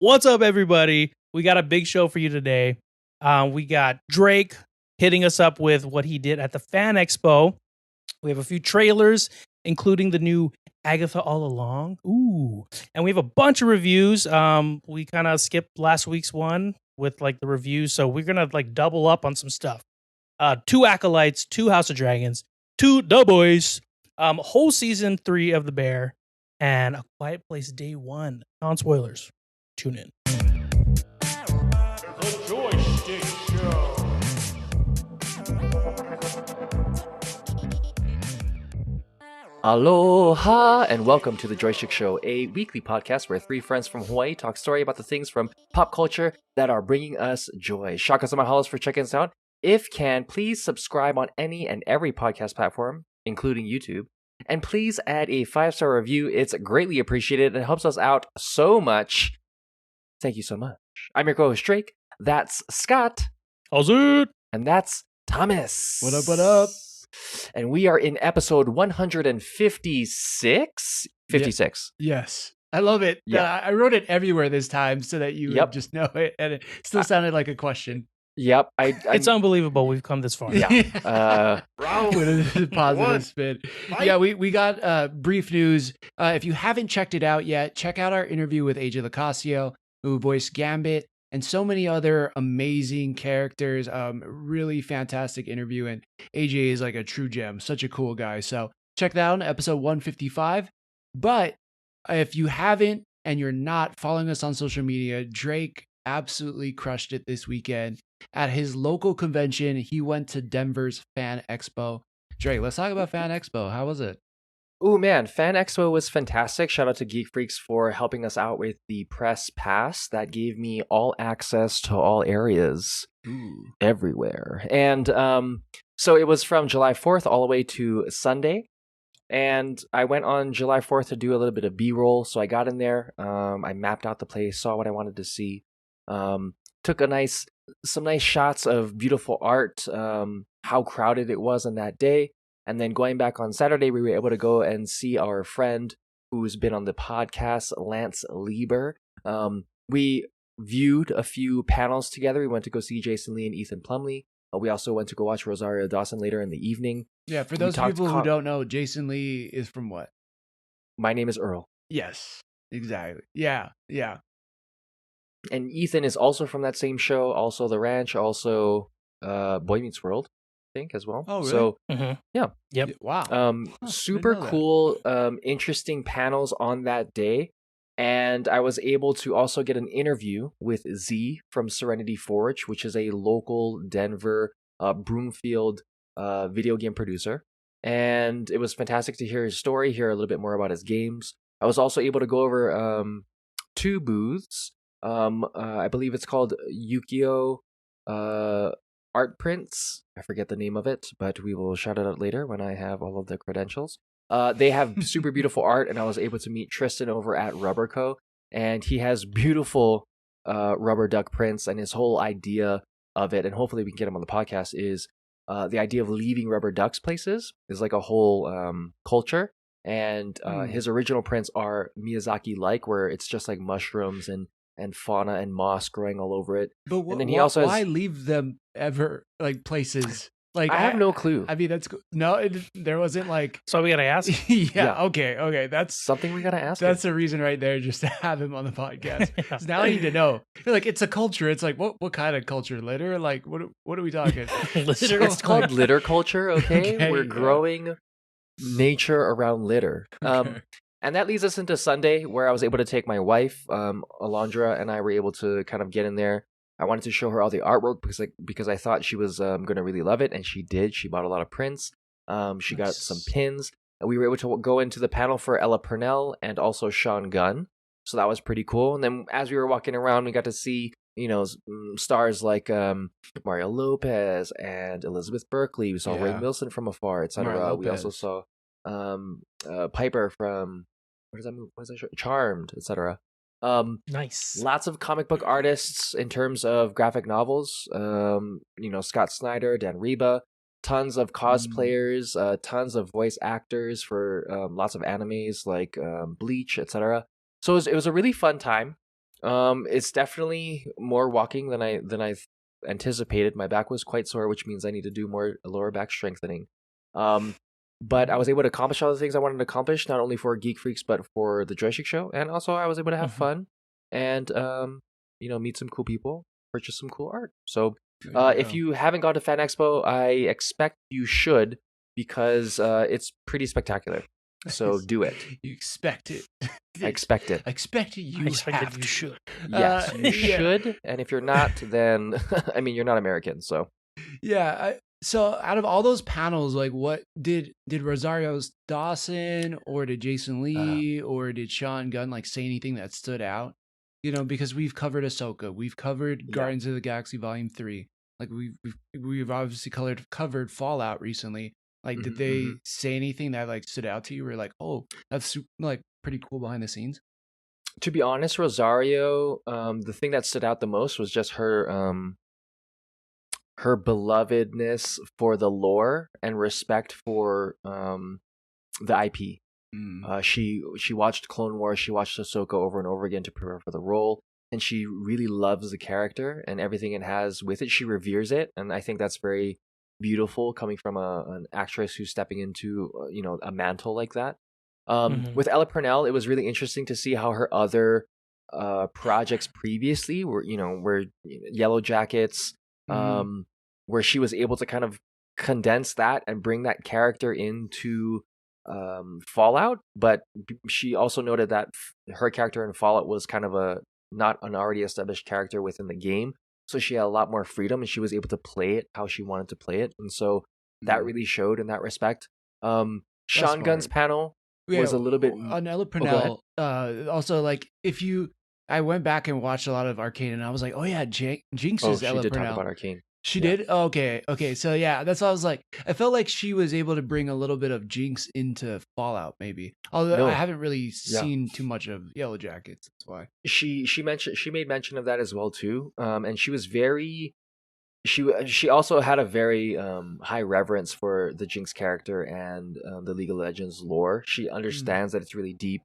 What's up, everybody? We got a big show for you today. We got Drake hitting us up with what he did at the Fan Expo. We have a few trailers, including the new Agatha All Along. Ooh. And we have a bunch of reviews. We kind of skipped last week's one with like the reviews, so we're gonna like double up on some stuff. 2 Acolytes, 2 House of Dragons, 2 The Boys, whole season 3 of The Bear, and A Quiet Place Day 1. Non-spoilers. Tune in. The Joystick Show. Aloha and welcome to The Joystick Show, a weekly podcast where 3 friends from Hawaii talk story about the things from pop culture that are bringing us joy. Shaka sama halos for checking us out. If can, please subscribe on any and every podcast platform, including YouTube. And please add a 5-star review. It's greatly appreciated and helps us out so much. Thank you so much. I'm your co-host Drake. That's Scott. How's it? And that's Thomas. What up, what up? And we are in episode 156? 56. Yes. I love it. Yeah. I wrote it everywhere this time so that you would just know it. And it still sounded like a question. Yep. It's unbelievable we've come this far. Yeah. With a positive spin. Yeah, we got brief news. If you haven't checked it out yet, check out our interview with AJ LoCascio, who voiced Gambit and so many other amazing characters. Really fantastic interview. And AJ is like a true gem, such a cool guy. So check that out in episode 155. But if you haven't and you're not following us on social media, Drake absolutely crushed it this weekend. At his local convention, he went to Denver's Fan Expo. Drake, let's talk about Fan Expo. How was it? Oh man, Fan Expo was fantastic. Shout out to Geek Freaks for helping us out with the press pass that gave me all access to all areas everywhere. And so it was from July 4th all the way to Sunday. And I went on July 4th to do a little bit of B-roll. So I got in there. I mapped out the place, saw what I wanted to see. Took some nice shots of beautiful art, how crowded it was on that day. And then going back on Saturday, we were able to go and see our friend who's been on the podcast, Lance Lieber. We viewed a few panels together. We went to go see Jason Lee and Ethan Plumley. We also went to go watch Rosario Dawson later in the evening. Yeah, for those people who don't know, Jason Lee is from what? My Name is Earl. Yes, exactly. Yeah. And Ethan is also from that same show, also The Ranch, also Boy Meets World, I think, as well. Oh, really? So, Yeah. Yep. Wow. Super cool, interesting panels on that day. And I was able to also get an interview with Z from Serenity Forge, which is a local Denver Broomfield video game producer. And it was fantastic to hear his story, hear a little bit more about his games. I was also able to go over 2 booths. I believe it's called Yukio Art Prints. I forget the name of it, but we will shout it out later when I have all of the credentials. They have super beautiful art, and I was able to meet Tristan over at Rubber Co. And he has beautiful rubber duck prints, and his whole idea of it, and hopefully we can get him on the podcast, is the idea of leaving rubber ducks places is like a whole culture. And his original prints are Miyazaki-like, where it's just like mushrooms and fauna and moss growing all over it. But and then he also has, why leave them ever like places? Like I have no clue. I mean, that's no. There wasn't like. So we gotta ask. Yeah. Okay. That's something we gotta ask. That's him. a reason right there, just to have him on the podcast. Yeah. So now I need to know. Like, it's a culture. It's like what kind of culture? Litter? Like what are we talking? Litter. It's called litter culture. Okay, Okay, we're growing nature around litter. Okay. And that leads us into Sunday, where I was able to take my wife, Alondra, and I were able to kind of get in there. I wanted to show her all the artwork because I thought she was going to really love it, and she did. She bought a lot of prints. She got some pins. And we were able to go into the panel for Ella Purnell and also Sean Gunn. So that was pretty cool. And then as we were walking around, we got to see, stars like Mario Lopez and Elizabeth Berkley. We saw Ray Milson from afar, etc. We also saw Piper from what is that show? Charmed, etc. Nice. Lots of comic book artists in terms of graphic novels. Scott Snyder, Dan Reba. Tons of cosplayers, tons of voice actors for lots of animes like Bleach, etc. So it was a really fun time. It's definitely more walking than I anticipated. My back was quite sore, which means I need to do more lower back strengthening. But I was able to accomplish all the things I wanted to accomplish, not only for Geek Freaks, but for the Joystick Show. And also I was able to have fun and, meet some cool people, purchase some cool art. So if you haven't gone to Fan Expo, I expect you should, because it's pretty spectacular. So do it. You expect it. I expect it. I expect it. You have to. should. Yes, you should. And if you're not, then I mean, you're not American. So Yeah. So out of all those panels, like, what did Rosario Dawson or did Jason Lee or did Sean Gunn like say anything that stood out? Because we've covered Ahsoka, we've covered Guardians of the Galaxy Volume 3, like we've obviously covered Fallout recently. Like, did they say anything that like stood out to you? Or like, oh, that's like pretty cool behind the scenes? to be honest, Rosario, the thing that stood out the most was just her belovedness for the lore and respect for the IP. She watched Clone Wars, she watched Ahsoka over and over again to prepare for the role, and she really loves the character and everything it has with it. She reveres it, and I think that's very beautiful coming from an actress who's stepping into a mantle like that. With Ella Purnell, it was really interesting to see how her other projects previously were Yellow Jackets, where she was able to kind of condense that and bring that character into Fallout. But she also noted that her character in Fallout was kind of not an already established character within the game, so she had a lot more freedom and she was able to play it how she wanted to play it, and so that really showed in that respect. Sean Gunn's panel was a little bit on Ella Purnell. Also, like, I went back and watched a lot of Arcane, and I was like, oh yeah, Jinx is Ella she did Purnell. talk about Arcane. She did? Oh, okay. So yeah, that's what I was like. I felt like she was able to bring a little bit of Jinx into Fallout, maybe. Although I haven't really seen too much of Yellow Jackets. That's why. She made mention of that as well too. And she was she also had a very high reverence for the Jinx character and the League of Legends lore. She understands that it's really deep.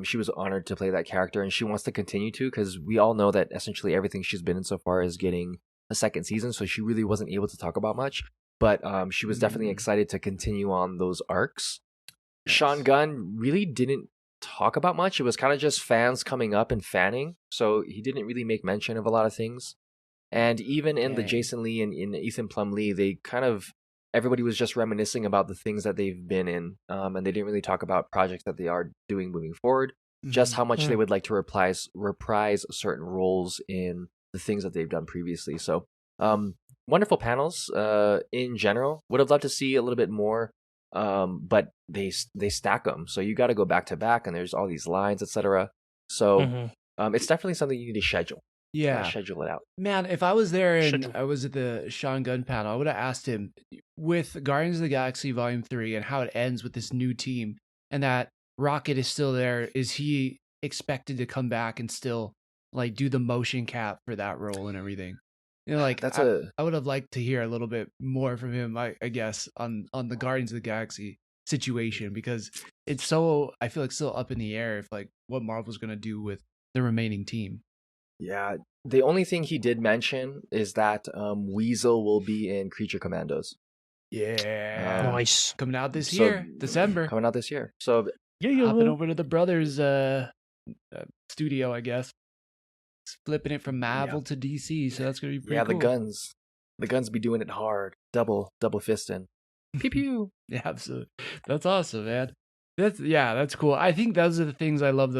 She was honored to play that character, and she wants to continue to, because we all know that essentially everything she's been in so far is getting a second season, so she really wasn't able to talk about much, but she was definitely excited to continue on those arcs. Yes. Sean Gunn really didn't talk about much. It was kind of just fans coming up and fanning, so he didn't really make mention of a lot of things. And even in the Jason Lee and in Ethan Plumlee, they kind of, everybody was just reminiscing about the things that they've been in, and they didn't really talk about projects that they are doing moving forward, just how much they would like to reprise certain roles in the things that they've done previously. So wonderful panels in general. Would have loved to see a little bit more, but they stack them, so you got to go back to back, and there's all these lines, etc. So it's definitely something you need to schedule. Schedule it out, man. If I was there and I was at the Sean Gunn panel, I would have asked him, with Guardians of the Galaxy Volume 3 and how it ends with this new team and that Rocket is still there, is he expected to come back and still like do the motion cap for that role and everything? Like, I would have liked to hear a little bit more from him, I guess, on the Guardians of the Galaxy situation, because it's so, I feel like, still up in the air if like what Marvel's going to do with the remaining team. Yeah, the only thing he did mention is that Weasel will be in Creature Commandos. Yeah, nice. Coming out this year, December. Coming out this year. So hopping over to the brothers' studio, I guess. Flipping it from Marvel to DC, so that's gonna be pretty cool. The guns be doing it hard, double fisting. Pew pew. Yeah, absolutely. That's awesome, man. That's cool. I think those are the things I love.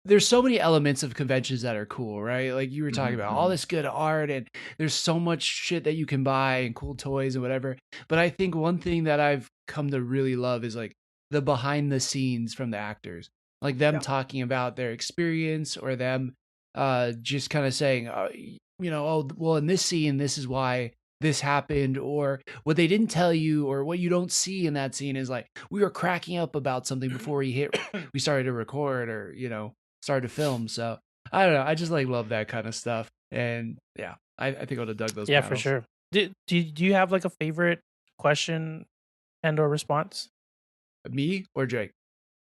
There's so many elements of conventions that are cool, right? Like you were talking about all this good art, and there's so much shit that you can buy and cool toys and whatever. But I think one thing that I've come to really love is like the behind the scenes from the actors, like them talking about their experience, or them just kind of saying, oh, well, in this scene, this is why this happened, or what they didn't tell you, or what you don't see in that scene is like, we were cracking up about something before we started to record, or started to film. So I don't know, I just like love that kind of stuff, and I think I would have dug those panels. For sure. Do you have like a favorite question and or response? Me or Jake?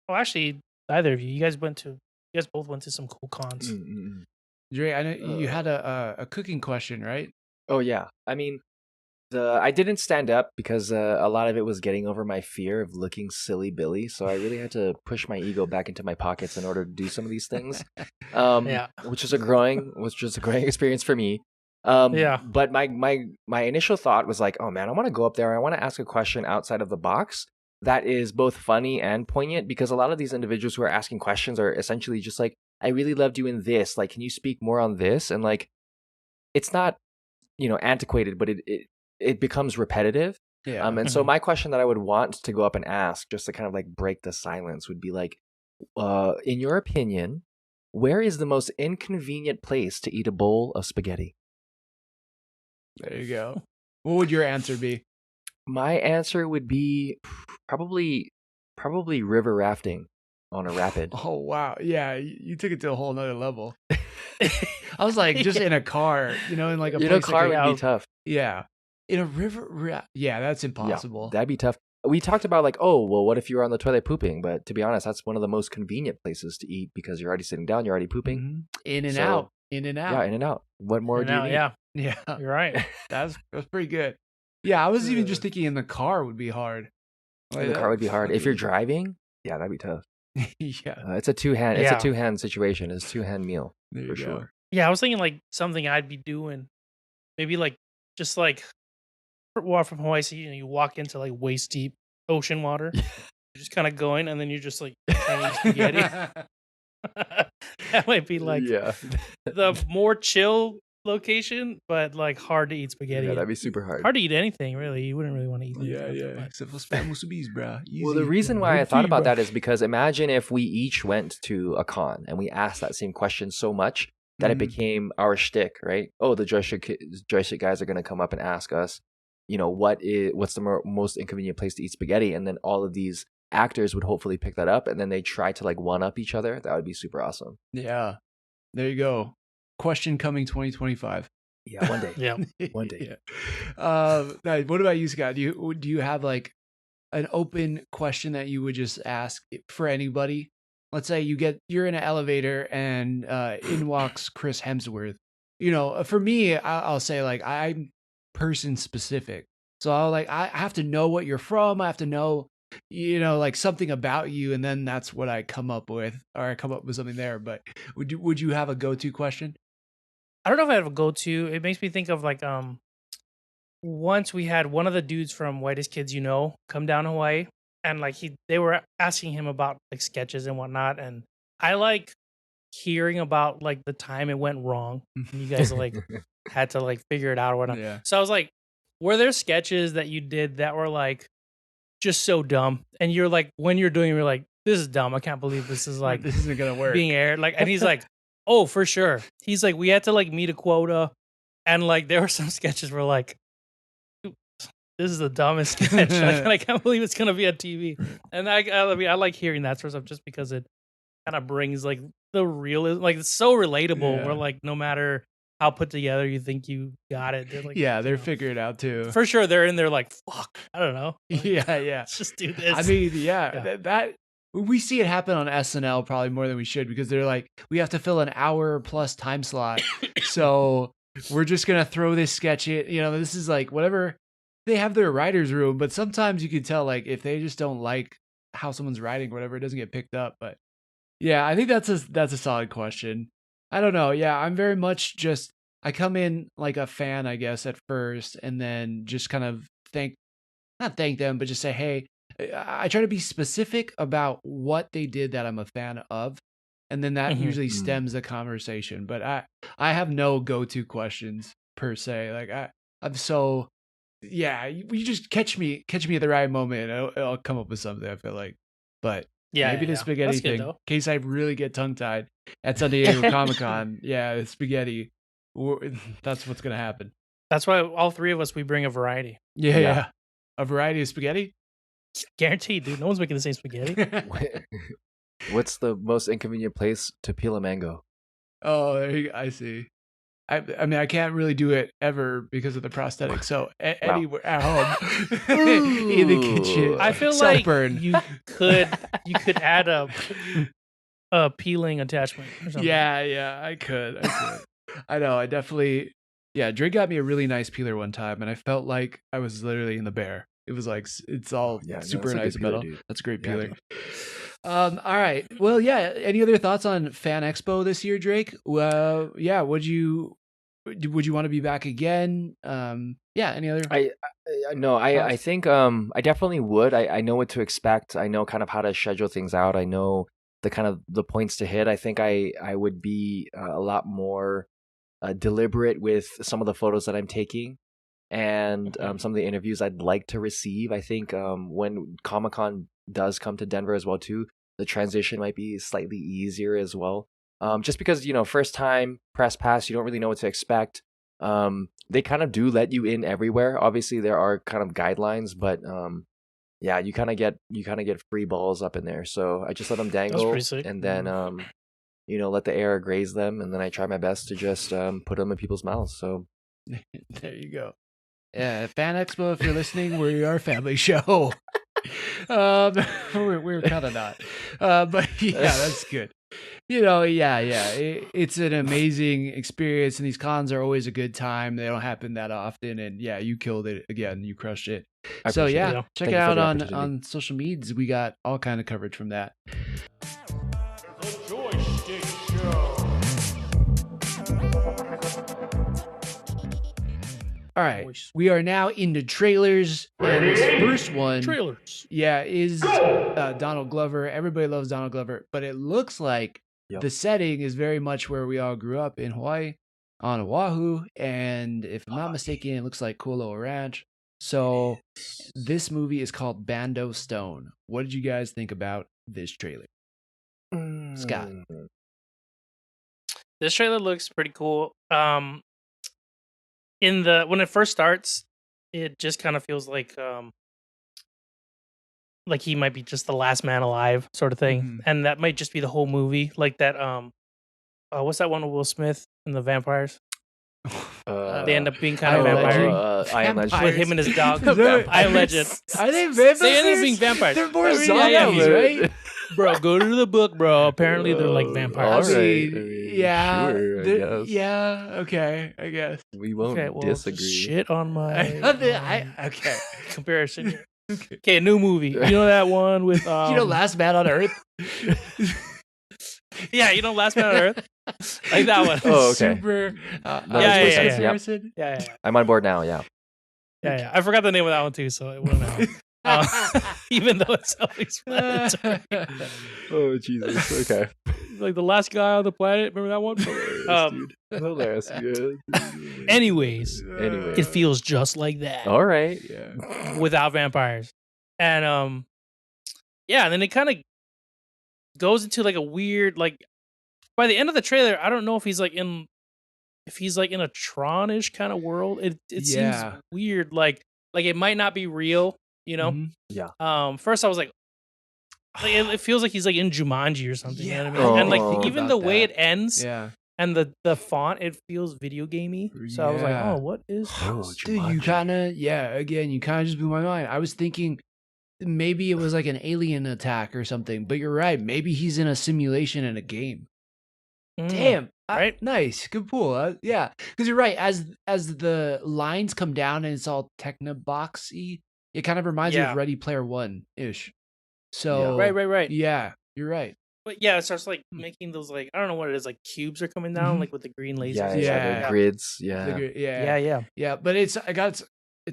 Well, actually, either of you. You guys went to You guys both went to some cool cons. Mm-mm. Dre, I know you had a cooking question, right? Oh yeah, I mean, I didn't stand up because a lot of it was getting over my fear of looking silly Billy. So I really had to push my ego back into my pockets in order to do some of these things. Yeah. Which was a growing experience for me. Yeah. But my initial thought was like, oh man, I want to go up there. I want to ask a question outside of the box that is both funny and poignant, because a lot of these individuals who are asking questions are essentially just like, I really loved you in this. Like, can you speak more on this? And like, it's not, antiquated, but it becomes repetitive. Yeah. And so my question that I would want to go up and ask, just to kind of like break the silence, would be like, in your opinion, where is the most inconvenient place to eat a bowl of spaghetti? There you go. What would your answer be? My answer would be probably river rafting on a rapid. Oh wow, yeah, you took it to a whole nother level. I was like, just in a car, in like a place car like would be tough. Yeah, in a river. Yeah, that's impossible. Yeah, that'd be tough. We talked about like, oh, well, what if you were on the toilet pooping? But to be honest, that's one of the most convenient places to eat because you're already sitting down, you're already pooping. Mm-hmm. In and out. Yeah, in and out. What more do you need? Yeah, you're right. That's pretty good. Yeah, I was even just thinking in the car would be hard. Like, the car would be hard. If you're driving, yeah, that'd be tough. Yeah, it's a two-hand. It's a two-hand situation. It's a two-hand meal for sure. Yeah, I was thinking like something I'd be doing, maybe like just like from Hawaii. So, you walk into like waist deep ocean water, you're just kind of going, and then you're just like trying to eat spaghetti. That might be like the more chill location, but like hard to eat spaghetti. Yeah, that'd be super hard. Hard to eat anything, really. You wouldn't really want to eat anything. Yeah. Except for spam bees, bro. Well, the reason why I thought about that is because imagine if we each went to a con and we asked that same question so much that it became our shtick, right? Oh, the joystick guys are going to come up and ask us, what's the most inconvenient place to eat spaghetti? And then all of these actors would hopefully pick that up, and then they try to like one up each other. That would be super awesome. Yeah, there you go. Question coming 2025. Yeah, one day. Yeah, one day. Yeah. What about you, Scott? Do you have like an open question that you would just ask for anybody? Let's say you're in an elevator and in walks Chris Hemsworth. For me, I'll say like I'm person specific, so I have to know what you're from. I have to know like something about you, and then that's what I come up with, or I come up with something there. But would you have a go-to question? I don't know if I have a go-to. It makes me think of like once we had one of the dudes from Whitest Kids come down to Hawaii, and like they were asking him about like sketches and whatnot, and I like hearing about like the time it went wrong. And you guys like had to like figure it out or whatnot. Yeah. So I was like, were there sketches that you did that were like just so dumb, and you're like, when you're doing it, you're like, this is dumb, I can't believe this is like this isn't gonna work being aired, like, and he's like, oh, for sure. He's like, we had to like meet a quota, and like there were some sketches where like, this is the dumbest sketch. I can't believe it's gonna be on TV. And I mean, I like hearing that sort of stuff just because it kind of brings like the realism, like it's so relatable. Yeah. Where like no matter how put together you think you got it, they're like, they're figuring it out too. For sure, they're in there like, fuck, I don't know. Like, yeah. Let's just do this. I mean, that we see it happen on SNL probably more than we should, because they're like, we have to fill an hour plus time slot, so we're just gonna throw this sketch in. This is like whatever. They have their writer's room, but sometimes you can tell like if they just don't like how someone's writing or whatever, it doesn't get picked up. But yeah, I think that's a solid question. I don't know. Yeah, I'm very much just, I come in like a fan, I guess, at first, and then just kind of not thank them, but just say, hey, I try to be specific about what they did that I'm a fan of. And then that usually stems the conversation. But I have no go-to questions per se. Like I'm so, yeah, you just catch me at the right moment. I'll come up with something, I feel like. But maybe the spaghetti That's thing, in case I really get tongue-tied at San Diego Comic-Con. Yeah, spaghetti. That's what's going to happen. That's why all three of us, we bring a variety. Yeah. A variety of spaghetti? Guaranteed, dude. No one's making the same spaghetti. What's the most inconvenient place to peel a mango? Oh, I see. I mean, I can't really do it ever because of the prosthetic. So anywhere at home, in the kitchen. I feel Self-burn. like you could add peeling attachment or something. Yeah, I could. I know. I definitely. Yeah, Drake got me a really nice peeler one time, and I felt like I was literally in the bear. It was like it's all super nice metal. That's a great peeler. All right. Well, yeah. Any other thoughts on Fan Expo this year, Drake? Well, yeah. Would you want to be back again? Yeah. Any other? I think I definitely would. I know what to expect. I know kind of how to schedule things out. I know the points to hit. I think I would be a lot more deliberate with some of the photos that I'm taking and some of the interviews I'd like to receive. I think when Comic-Con does come to Denver as well too, the transition might be slightly easier as well. Just because, first time press pass, you don't really know what to expect. They kind of do let you in everywhere. Obviously there are kind of guidelines, but yeah, you kind of get free balls up in there. So I just let them dangle and then let the air graze them, and then I try my best to just put them in people's mouths. So there you go. Yeah, Fan Expo, if you're listening, we're our family show. We're kind of not, but yeah, that's good. It's an amazing experience, and these cons are always a good time. They don't happen that often, and yeah, you killed it again. You crushed it. So yeah, check it out on social medias. We got all kind of coverage from that. The Joystick Show. All right, we are now into trailers. And this first one, trailers, is Donald Glover. Everybody loves Donald Glover, but it looks like the setting is very much where we all grew up in Hawaii, on Oahu, and if I'm not mistaken, it looks like Kualoa Ranch. So this movie is called Bando Stone. What did you guys think about this trailer? Scott? This trailer looks pretty cool. When it first starts, it just kind of feels like he might be just the last man alive sort of thing, and that might just be the whole movie. Like that what's that one with Will Smith and the vampires? They end up being kind of vampires. I Am Legend. With him and his dog. I Am Legend. Are they vampires? They end up being vampires. They're more zombies, right? Bro, go to the book, bro. Apparently, they're like vampires. Yeah. Sure, I guess. Yeah. Okay. I guess we won't disagree. Shit on my okay comparison. Okay, new movie. You know that one with Last Man on Earth. Yeah, Last Man on Earth. Like that one. Oh, okay. Super. Yeah. I'm on board now. Yeah. Yeah. I forgot the name of that one too, so it wouldn't matter. Even though it's self-explanatory. Oh Jesus! Okay. Like the last guy on the planet. Remember that one? Hilarious, dude. Anyways, it feels just like that. All right. Yeah. Without vampires, and and then it kind of goes into like a weird by the end of the trailer, I don't know if he's like in a Tron-ish kind of world. It seems weird. Like it might not be real. Yeah. First I was like it feels like he's like in Jumanji or something. You know what I mean? And like even the way it ends, and the font, it feels video gamey. So I was like, oh, what is this? Dude, you kind of just blew my mind. I was thinking maybe it was like an alien attack or something, but you're right. Maybe he's in a simulation in a game. Damn. Right? Nice. Good pull. Yeah. Because you're right. As the lines come down and it's all Technoboxy, it kind of reminds me of Ready Player One-ish. So Right. Yeah, you're right. But yeah, it starts like making those I don't know what it is, like cubes are coming down like with the green lasers. Yeah. Grids. Yeah. But it's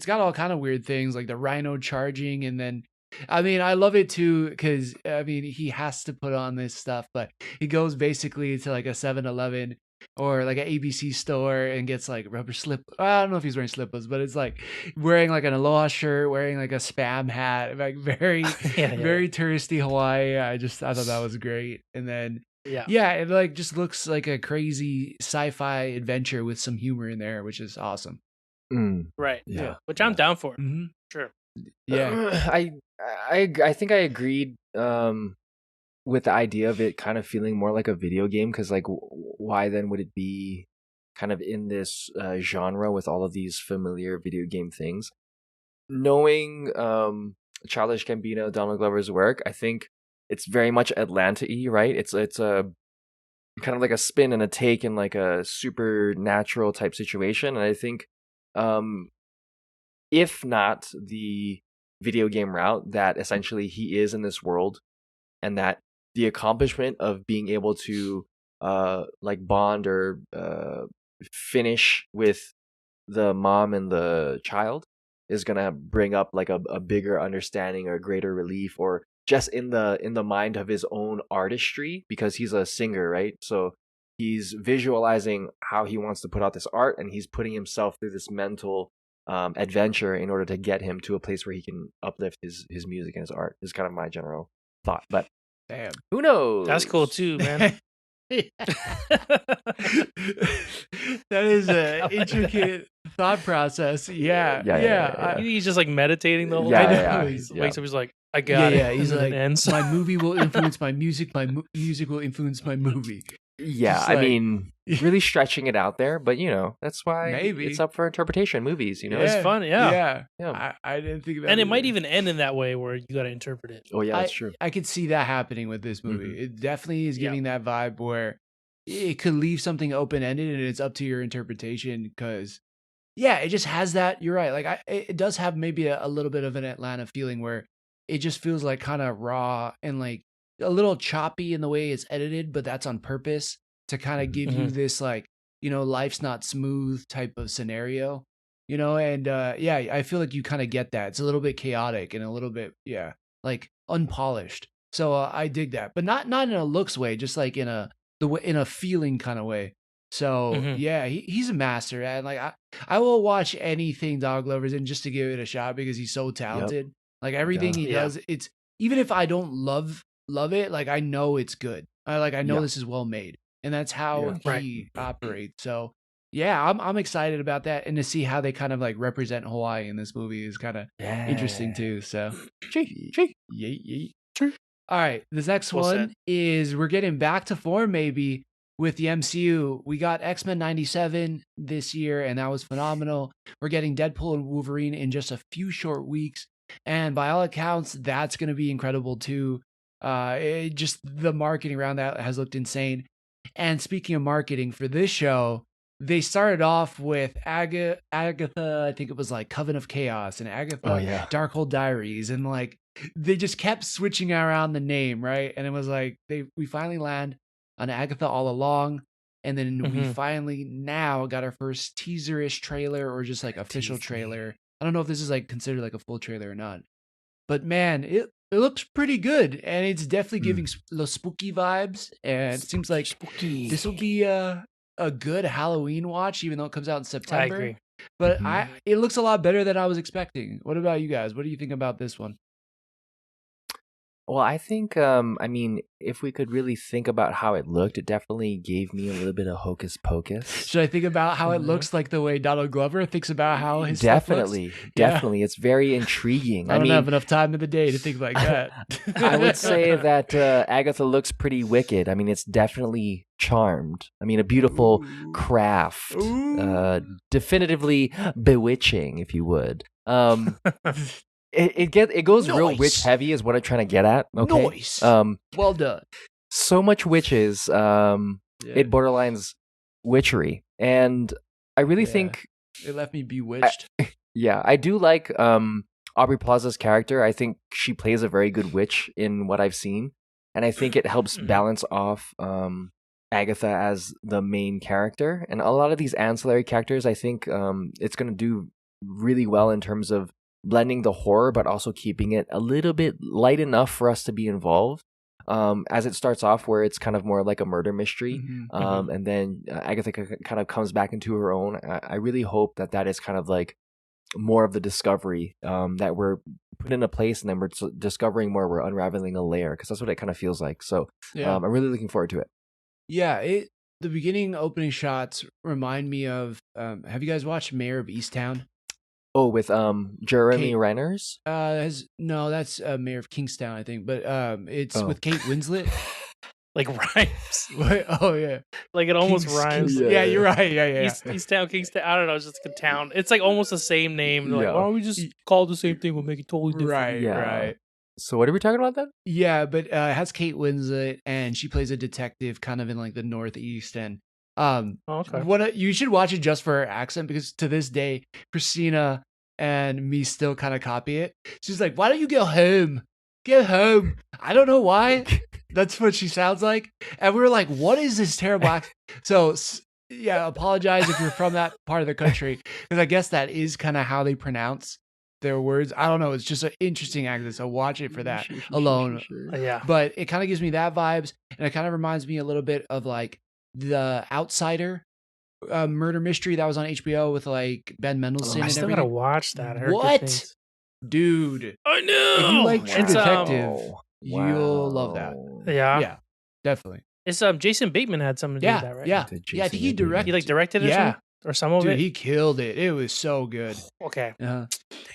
got all kind of weird things like the rhino charging, and then I love it too because he has to put on this stuff, but he goes basically to like a 7-Eleven or like an ABC store and gets like rubber slip. I don't know if he's wearing slippers, but it's like wearing like an aloha shirt, wearing like a Spam hat, like very very touristy Hawaii. I thought that was great. And then it like just looks like a crazy sci-fi adventure with some humor in there, which is awesome. Right. Yeah. Which I'm down for. Sure. Yeah. I think I agreed with the idea of it kind of feeling more like a video game, because like why then would it be kind of in this genre with all of these familiar video game things? Knowing Childish Gambino, Donald Glover's work, I think it's very much Atlanta-y, right? It's a kind of like a spin and a take in like a supernatural type situation. And I think, if not the video game route, that essentially he is in this world, and that the accomplishment of being able to like bond or finish with the mom and the child is gonna bring up like a bigger understanding or greater relief, or just in the mind of his own artistry, because he's a singer, right? So he's visualizing how he wants to put out this art, and he's putting himself through this mental adventure in order to get him to a place where he can uplift his music and his art. Is kind of my general thought, but Damn. who knows? That's cool too, man. That is an intricate thought process. Yeah. He's just like meditating the whole Yeah, time. yeah, He yeah. wakes up, he's like, I got it. Yeah, he's And then like, it ends. my movie will influence my music. My music will influence my movie. Yeah, Just I like- mean, really stretching it out there, but that's why Maybe. it's up for interpretation. Movies, It's fun, yeah. I didn't think about And it. it might even end in that way where you got to interpret it. Oh yeah, that's true. I could see that happening with this movie. It definitely is giving that vibe where it could leave something open ended, and it's up to your interpretation. Because it just has that. You're right. Like it does have maybe a little bit of an Atlanta feeling where it just feels like kind of raw and like a little choppy in the way it's edited, but that's on purpose to kind of give you this like, life's not smooth type of scenario, and I feel like you kind of get that. It's a little bit chaotic and a little bit, like unpolished. So I dig that, but not in a looks way, just like in a feeling kind of way. So he's a master, and like I will watch anything Dog Lovers in just to give it a shot because he's so talented. Like everything he does, it's even if I don't love it, like I know it's good. I know this is well made, and that's how he operates. So I'm excited about that, and to see how they kind of like represent Hawaii in this movie is kind of interesting too. So all right, this next one is we're getting back to form maybe with the MCU. We got X-Men 97 this year, and that was phenomenal. We're getting Deadpool and Wolverine in just a few short weeks. And by all accounts, that's going to be incredible too. Just the marketing around that has looked insane. And speaking of marketing for this show, they started off with Agatha, I think it was like Coven of Chaos, and Agatha Darkhold Diaries, and like they just kept switching around the name, right? And it was like we finally land on Agatha All Along, and then we finally now got our first teaser-ish trailer, or just like official trailer. I don't know if this is like considered like a full trailer or not, but man, it looks pretty good, and it's definitely giving the spooky vibes. And it seems like this will be a good Halloween watch, even though it comes out in September. I agree. But it looks a lot better than I was expecting. What about you guys? What do you think about this one? Well, I think, I mean, if we could really think about how it looked, it definitely gave me a little bit of hocus pocus. Should I think about how it looks like the way Donald Glover thinks about how his stuff looks? Definitely. It's very intriguing. I don't have enough time in the day to think like that. I would say that Agatha looks pretty wicked. I mean, it's definitely charmed. I mean, a beautiful craft. Definitively bewitching, if you would. It goes real witch heavy is what I'm trying to get at. Okay. Nice. Well done. So much witches. It borderlines witchery, and I really think it left me bewitched. I do like Aubrey Plaza's character. I think she plays a very good witch in what I've seen, and I think it helps balance off Agatha as the main character. And a lot of these ancillary characters, I think it's going to do really well in terms of blending the horror, but also keeping it a little bit light enough for us to be involved. As it starts off where it's kind of more like a murder mystery, and then Agatha kind of comes back into her own. I really hope that is kind of like more of the discovery that we're put in a place, and then we're discovering more, we're unraveling a layer, because that's what it kind of feels like. So I'm really looking forward to it. Yeah, the beginning opening shots remind me of, have you guys watched Mayor of Easttown? Oh, with Jeremy Renner's? No, that's Mayor of Kingstown, I think. But it's with Kate Winslet. Like rhymes. Oh yeah, like it almost rhymes. Yeah, you're right. Yeah. Easttown, Kingstown. I don't know. It's just like a town. It's like almost the same name. They're like, why don't we just call it the same thing? We'll make it totally different. Right. So what are we talking about then? Yeah, but it has Kate Winslet, and she plays a detective kind of in like the Northeast. And Okay. you should watch it just for her accent, because to this day, Christina and me still kind of copy it. She's like, "Why don't you go home? Go home." I don't know why. That's what she sounds like. And we were like, "What is this terrible accent?" So yeah, apologize if you're from that part of the country, because I guess that is kind of how they pronounce their words. I don't know. It's just an interesting accent. So watch it for that alone. Yeah. But it kind of gives me that vibes, and it kind of reminds me a little bit of like the Outsider murder mystery that was on HBO with like Ben Mendelsohn I and still everything. gotta watch that. I heard good What? things. Dude, I know. if you like True It's, Detective, you'll love that. Yeah. Yeah, definitely. It's Jason Bateman had something to do with that, right? Yeah, Did yeah. I think he Jason Bateman. directed. He like directed it or Yeah. something? Or some of Dude, it? he killed it. It was so good. Okay.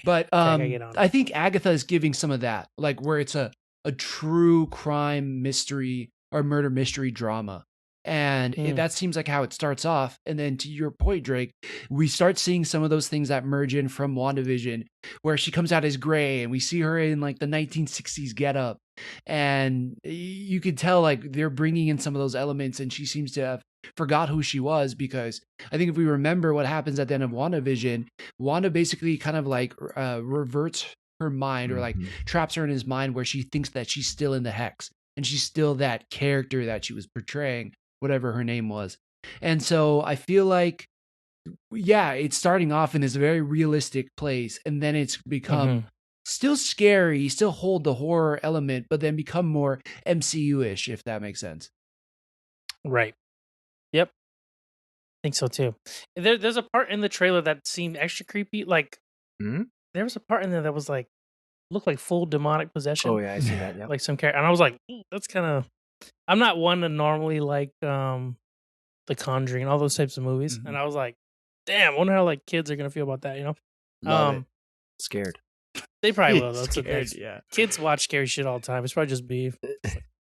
But gotta get on it. I think Agatha is giving some of that, like where it's a true crime mystery or murder mystery drama. And that seems like how it starts off. And then to your point, Drake, we start seeing some of those things that merge in from WandaVision, where she comes out as Grey and we see her in like the 1960s getup. And you could tell like they're bringing in some of those elements, and she seems to have forgot who she was, because I think if we remember what happens at the end of WandaVision, Wanda basically kind of like reverts her mind, or like traps her in his mind, where she thinks that she's still in the Hex and she's still that character that she was portraying, whatever her name was. And so I feel like, yeah, it's starting off in this very realistic place, and then it's become still scary, still hold the horror element, but then become more MCU-ish, if that makes sense. Right. Yep. I think so too. There's a part in the trailer that seemed extra creepy. Like there was a part in there that was like looked like full demonic possession. Oh yeah, I see that. Yeah. Like some character, and I was like, that's kind of. I'm not one to normally like The Conjuring, all those types of movies, and I was like, damn, I wonder how like kids are gonna feel about that. You know, Love it. Scared. They probably will. That's what Scared, yeah. Kids watch scary shit all the time. It's probably just beef.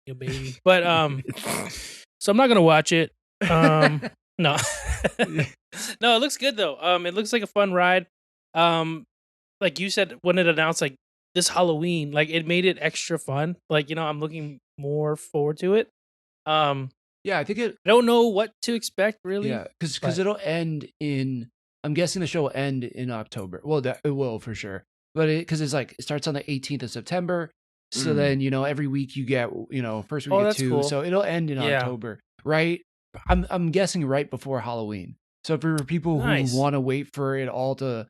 A baby, but so I'm not gonna watch it. No, no, it looks good though. It looks like a fun ride. Like you said, when it announced like this Halloween, like it made it extra fun. Like, you know, I'm looking more forward to it. Yeah, I think it. I don't know what to expect really. Yeah, because it'll end in. I'm guessing the show will end in October. Well, it will for sure. But because it's like it starts on the 18th of September, so then you know every week you get first week get 2, cool. so it'll end in October, right? I'm guessing right before Halloween. So for people who want to wait for it all to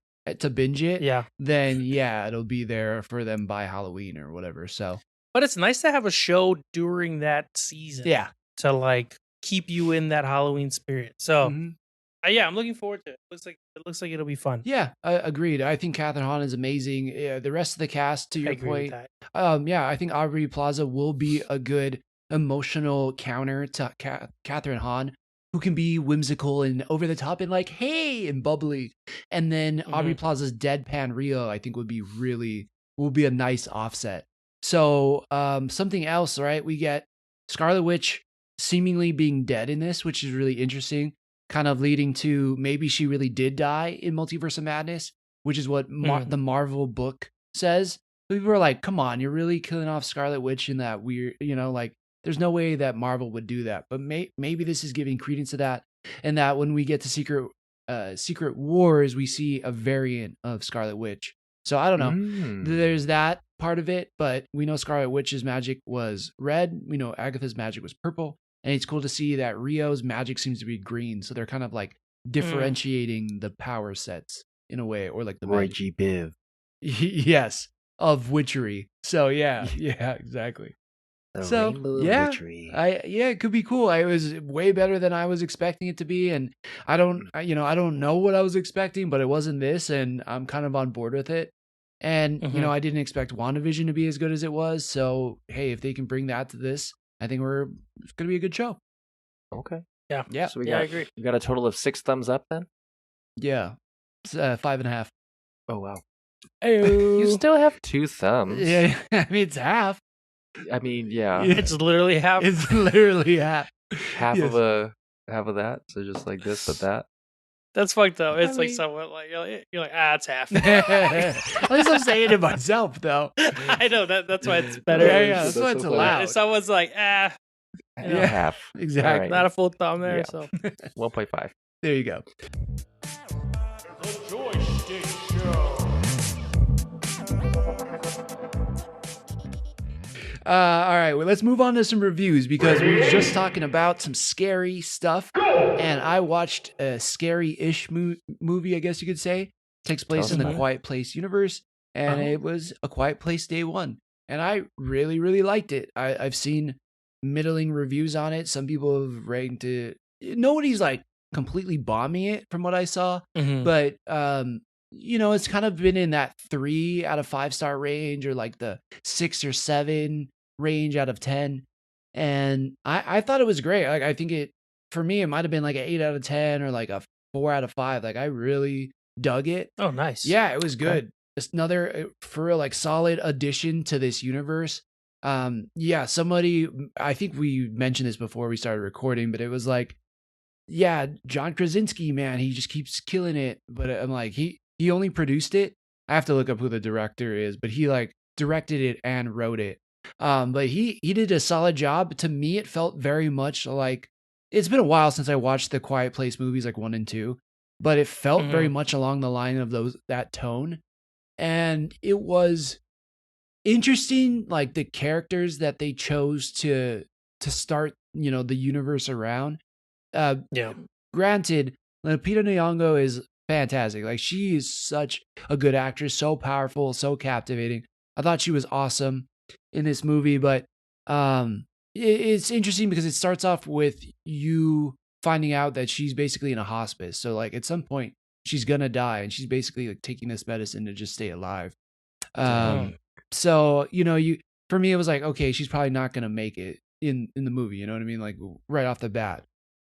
binge it, then it'll be there for them by Halloween or whatever. So, but it's nice to have a show during that season, to like keep you in that Halloween spirit. So, I'm looking forward to it. It looks like it'll be fun. Yeah, agreed. I think Catherine Hahn is amazing. The rest of the cast, to your point, I think Aubrey Plaza will be a good emotional counter to Catherine Hahn, who can be whimsical and over the top and like, hey, and bubbly. And then Aubrey Plaza's deadpan Rio, I think will be a nice offset. So something else, right? We get Scarlet Witch seemingly being dead in this, which is really interesting, kind of leading to maybe she really did die in Multiverse of Madness, which is what the Marvel book says. People are like, come on, you're really killing off Scarlet Witch in that weird, like, there's no way that Marvel would do that. But maybe this is giving credence to that, and that when we get to Secret Wars, we see a variant of Scarlet Witch. So I don't know. There's that part of it, but we know Scarlet Witch's magic was red. We know Agatha's magic was purple. And it's cool to see that Rio's magic seems to be green. So they're kind of like differentiating the power sets in a way, or like the Roy G. Biv. Yes, of witchery. So yeah, exactly. So witchery. It could be cool. It was way better than I was expecting it to be, and I don't know what I was expecting, but it wasn't this, and I'm kind of on board with it. And I didn't expect WandaVision to be as good as it was. So hey, if they can bring that to this, I think it's going to be a good show. Okay. Yeah. So I agree. We got a total of 6 thumbs up then? Yeah. It's 5.5. Oh, wow. Ayo. You still have 2 thumbs. Yeah. I mean, it's half. I mean, yeah. It's literally half. It's literally half. Half of that. So just like this, but that. That's fucked up. It's I like mean- somewhat like you're like it's half. At least I'm saying it myself, though. I know that's why it's better. Yeah, That's that's why it's so funny. allowed. If someone's like you know, Half. Exactly. All right. not a full thumb there. Yeah. So 1.5. There you go. The Joystick Show. All right, well, let's move on to some reviews because we were just talking about some scary stuff, and I watched a scary-ish movie, I guess you could say. Takes place in the Quiet Place universe, and it was A Quiet Place Day One, and I really, really liked it. I've seen middling reviews on it. Some people have ranked it. Nobody's like completely bombing it from what I saw, but it's kind of been in that 3 out of 5 star range, or like the 6 or 7 range out of 10. And I thought it was great. Like, I think for me, it might have been like an 8 out of 10 or like a 4 out of 5. Like, I really dug it. oh, nice. Yeah, it was good. Just another, for real, like, solid addition to this universe. Somebody, I think we mentioned this before we started recording, but it was like, yeah, John Krasinski, man, he just keeps killing it. But I'm like, he only produced it. I have to look up who the director is, but he like directed it and wrote it. But he did a solid job. To me, it felt very much like, it's been a while since I watched the Quiet Place movies, like 1 and 2, but it felt very much along the line of that tone. And it was interesting, like the characters that they chose to start, the universe around. Granted, Lupita Nyong'o is fantastic. Like, she is such a good actress, so powerful, so captivating. I thought she was awesome in this movie, but it's interesting because it starts off with you finding out that she's basically in a hospice. So like at some point she's gonna die, and she's basically like taking this medicine to just stay alive. So for me, it was like, okay, she's probably not gonna make it in the movie. You know what I mean? Like right off the bat.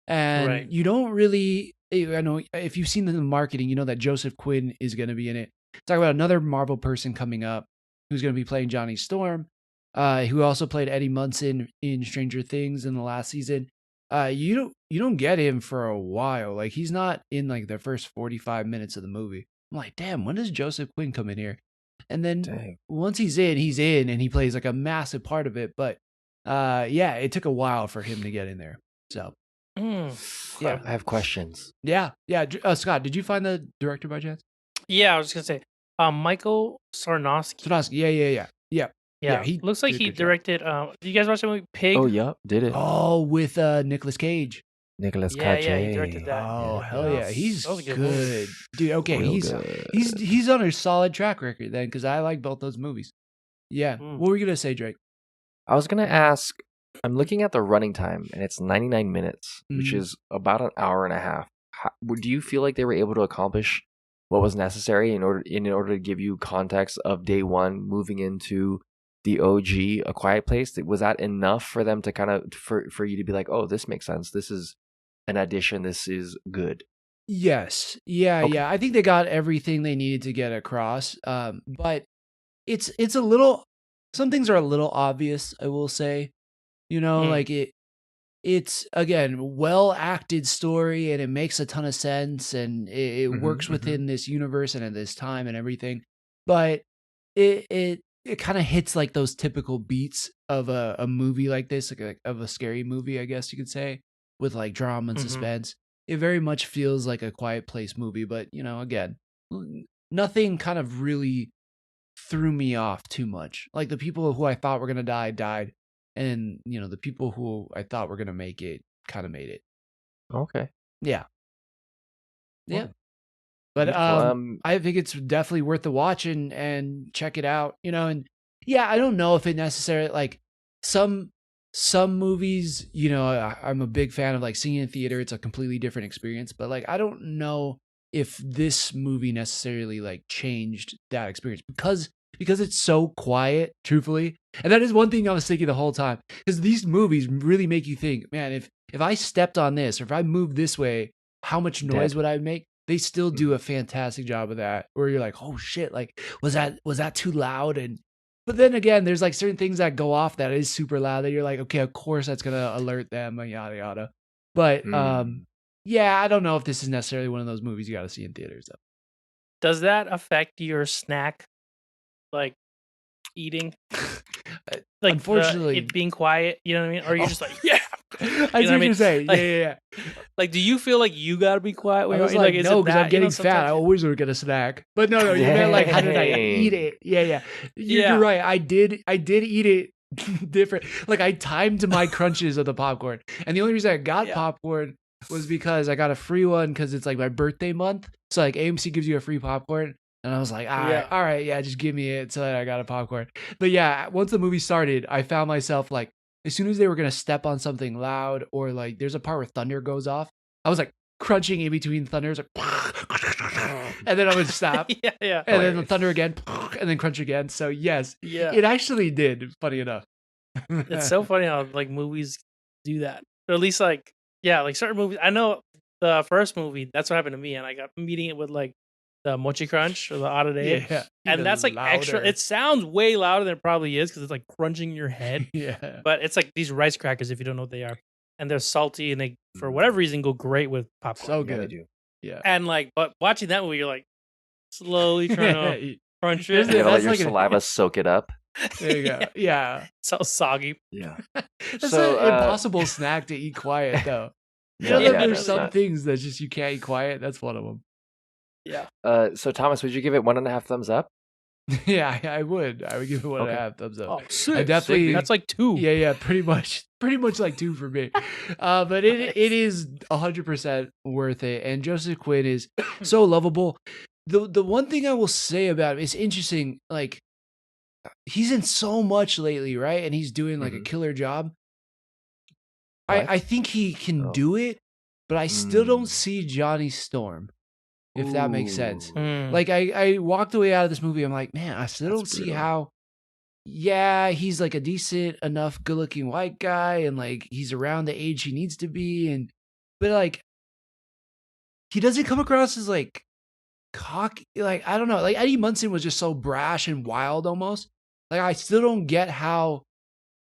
And you don't really, I know if you've seen the marketing, you know that Joseph Quinn is going to be in it. Talk about another Marvel person coming up who's going to be playing Johnny Storm, who also played Eddie Munson in Stranger Things in the last season. You don't get him for a while. Like, he's not in like the first 45 minutes of the movie. I'm like, damn, when does Joseph Quinn come in here? And then once he's in, and he plays like a massive part of it. But it took a while for him to get in there. So. Yeah, I have questions. Yeah. Scott, did you find the director by chance? Yeah, I was just gonna say, Michael Sarnowski. Yeah. He looks like he directed. You guys watch the movie Pig? Oh, yeah, did it? Oh, with Nicolas Cage. Nicolas Cage. Yeah, he directed that. Oh, hell yeah, he's That was a good good, movie. dude. Okay, Real he's good. he's on a solid track record then, because I like both those movies. Yeah. What were you gonna say, Drake? I was gonna ask. I'm looking at the running time, and it's 99 minutes, which is about an hour and a half. Do you feel like they were able to accomplish what was necessary in order to give you context of day one moving into the OG A Quiet Place? Was that enough for them to kind of for you to be like, oh, this makes sense. This is an addition. This is good. Yes. Yeah. Okay. Yeah. I think they got everything they needed to get across. But it's a little. Some things are a little obvious, I will say. Like it's again, well acted story, and it makes a ton of sense, and it works within this universe and at this time and everything. But it kind of hits like those typical beats of a movie like this, like of a scary movie, I guess you could say, with like drama and suspense. It very much feels like a Quiet Place movie, but again, nothing kind of really threw me off too much. Like, the people who I thought were gonna die died. And, the people who I thought were going to make it kind of made it. Okay. Yeah. Yeah. Well, But I think it's definitely worth the watch and check it out, and yeah, I don't know if it necessarily, like, some movies, I'm a big fan of, like, seeing in theater. It's a completely different experience, but like, I don't know if this movie necessarily like changed that experience because it's so quiet, truthfully. And that is one thing I was thinking the whole time, because these movies really make you think, man, if I stepped on this, or if I moved this way, how much noise would I make? They still do a fantastic job of that, where you're like, oh shit, like, was that too loud? But then again, there's like certain things that go off that is super loud that you're like, okay, of course that's gonna alert them, and yada yada. But yeah, I don't know if this is necessarily one of those movies you got to see in theaters though. Does that affect your snack, like eating, like Unfortunately, it being quiet? You know what I mean? Or you're just like, yeah. I You see know what I mean? you're saying. Like- Yeah. Like, do you feel like you gotta be quiet? I When was you're like, is no, it because that? I'm getting fat. I sometimes- always want to get a snack. But no, you meant like how did I eat Dang. it? Yeah. Yeah. You're right. I did eat it different. Like I timed my crunches of the popcorn, and the only reason I got Yeah. popcorn was because I got a free one because it's like my birthday month. So like AMC gives you a free popcorn. And I was like, all right, yeah, just give me it. So I got a popcorn. But yeah, once the movie started, I found myself like, as soon as they were going to step on something loud or like there's a part where thunder goes off, I was like crunching in between thunders. Like, and then I would stop. yeah. And then the thunder again. And then crunch again. So yes, Yeah. it actually did. Funny enough. It's so funny how like movies do that. Or at least like, yeah, like certain movies. I know the first movie, that's what happened to me. And I got meeting it with like the Mochi Crunch or the Auto-Day. Yeah. And Even that's like extra. louder. It sounds way louder than it probably is because it's like crunching in your head. Yeah. But it's like these rice crackers, if you don't know what they are. And they're salty and they, for whatever reason, go great with popcorn. So Yeah, they good. do. Yeah. And like, but watching that movie, you're like slowly trying to crunch it. There's You gotta let That's your like a- saliva soak it up. There you go. Yeah. So soggy. Yeah. That's So, an impossible snack to eat quiet, though. You know Yeah, that there's that's some not- things that just you can't eat quiet. That's one of them. Yeah. So Thomas, would you give it 1.5 thumbs up? Yeah, I would. I would give it 1.5 Okay. thumbs up. Oh, sick. I definitely. That's like 2. Yeah, pretty much like 2 for me. But it is 100% worth it. And Joseph Quinn is so lovable. The one thing I will say about him is interesting. Like he's in so much lately, right? And he's doing like a Mhm. killer job. What? I think he can Oh. do it, but I still don't Mm. see Johnny Storm, if that makes sense. Ooh. Mm. Like I walked away out of this movie, I'm like, man, I still That's don't see brutal. how. Yeah, he's like a decent enough good-looking white guy, and like he's around the age he needs to be, but like he doesn't come across as like cocky. Like I don't know, like Eddie Munson was just so brash and wild almost. Like I still don't get how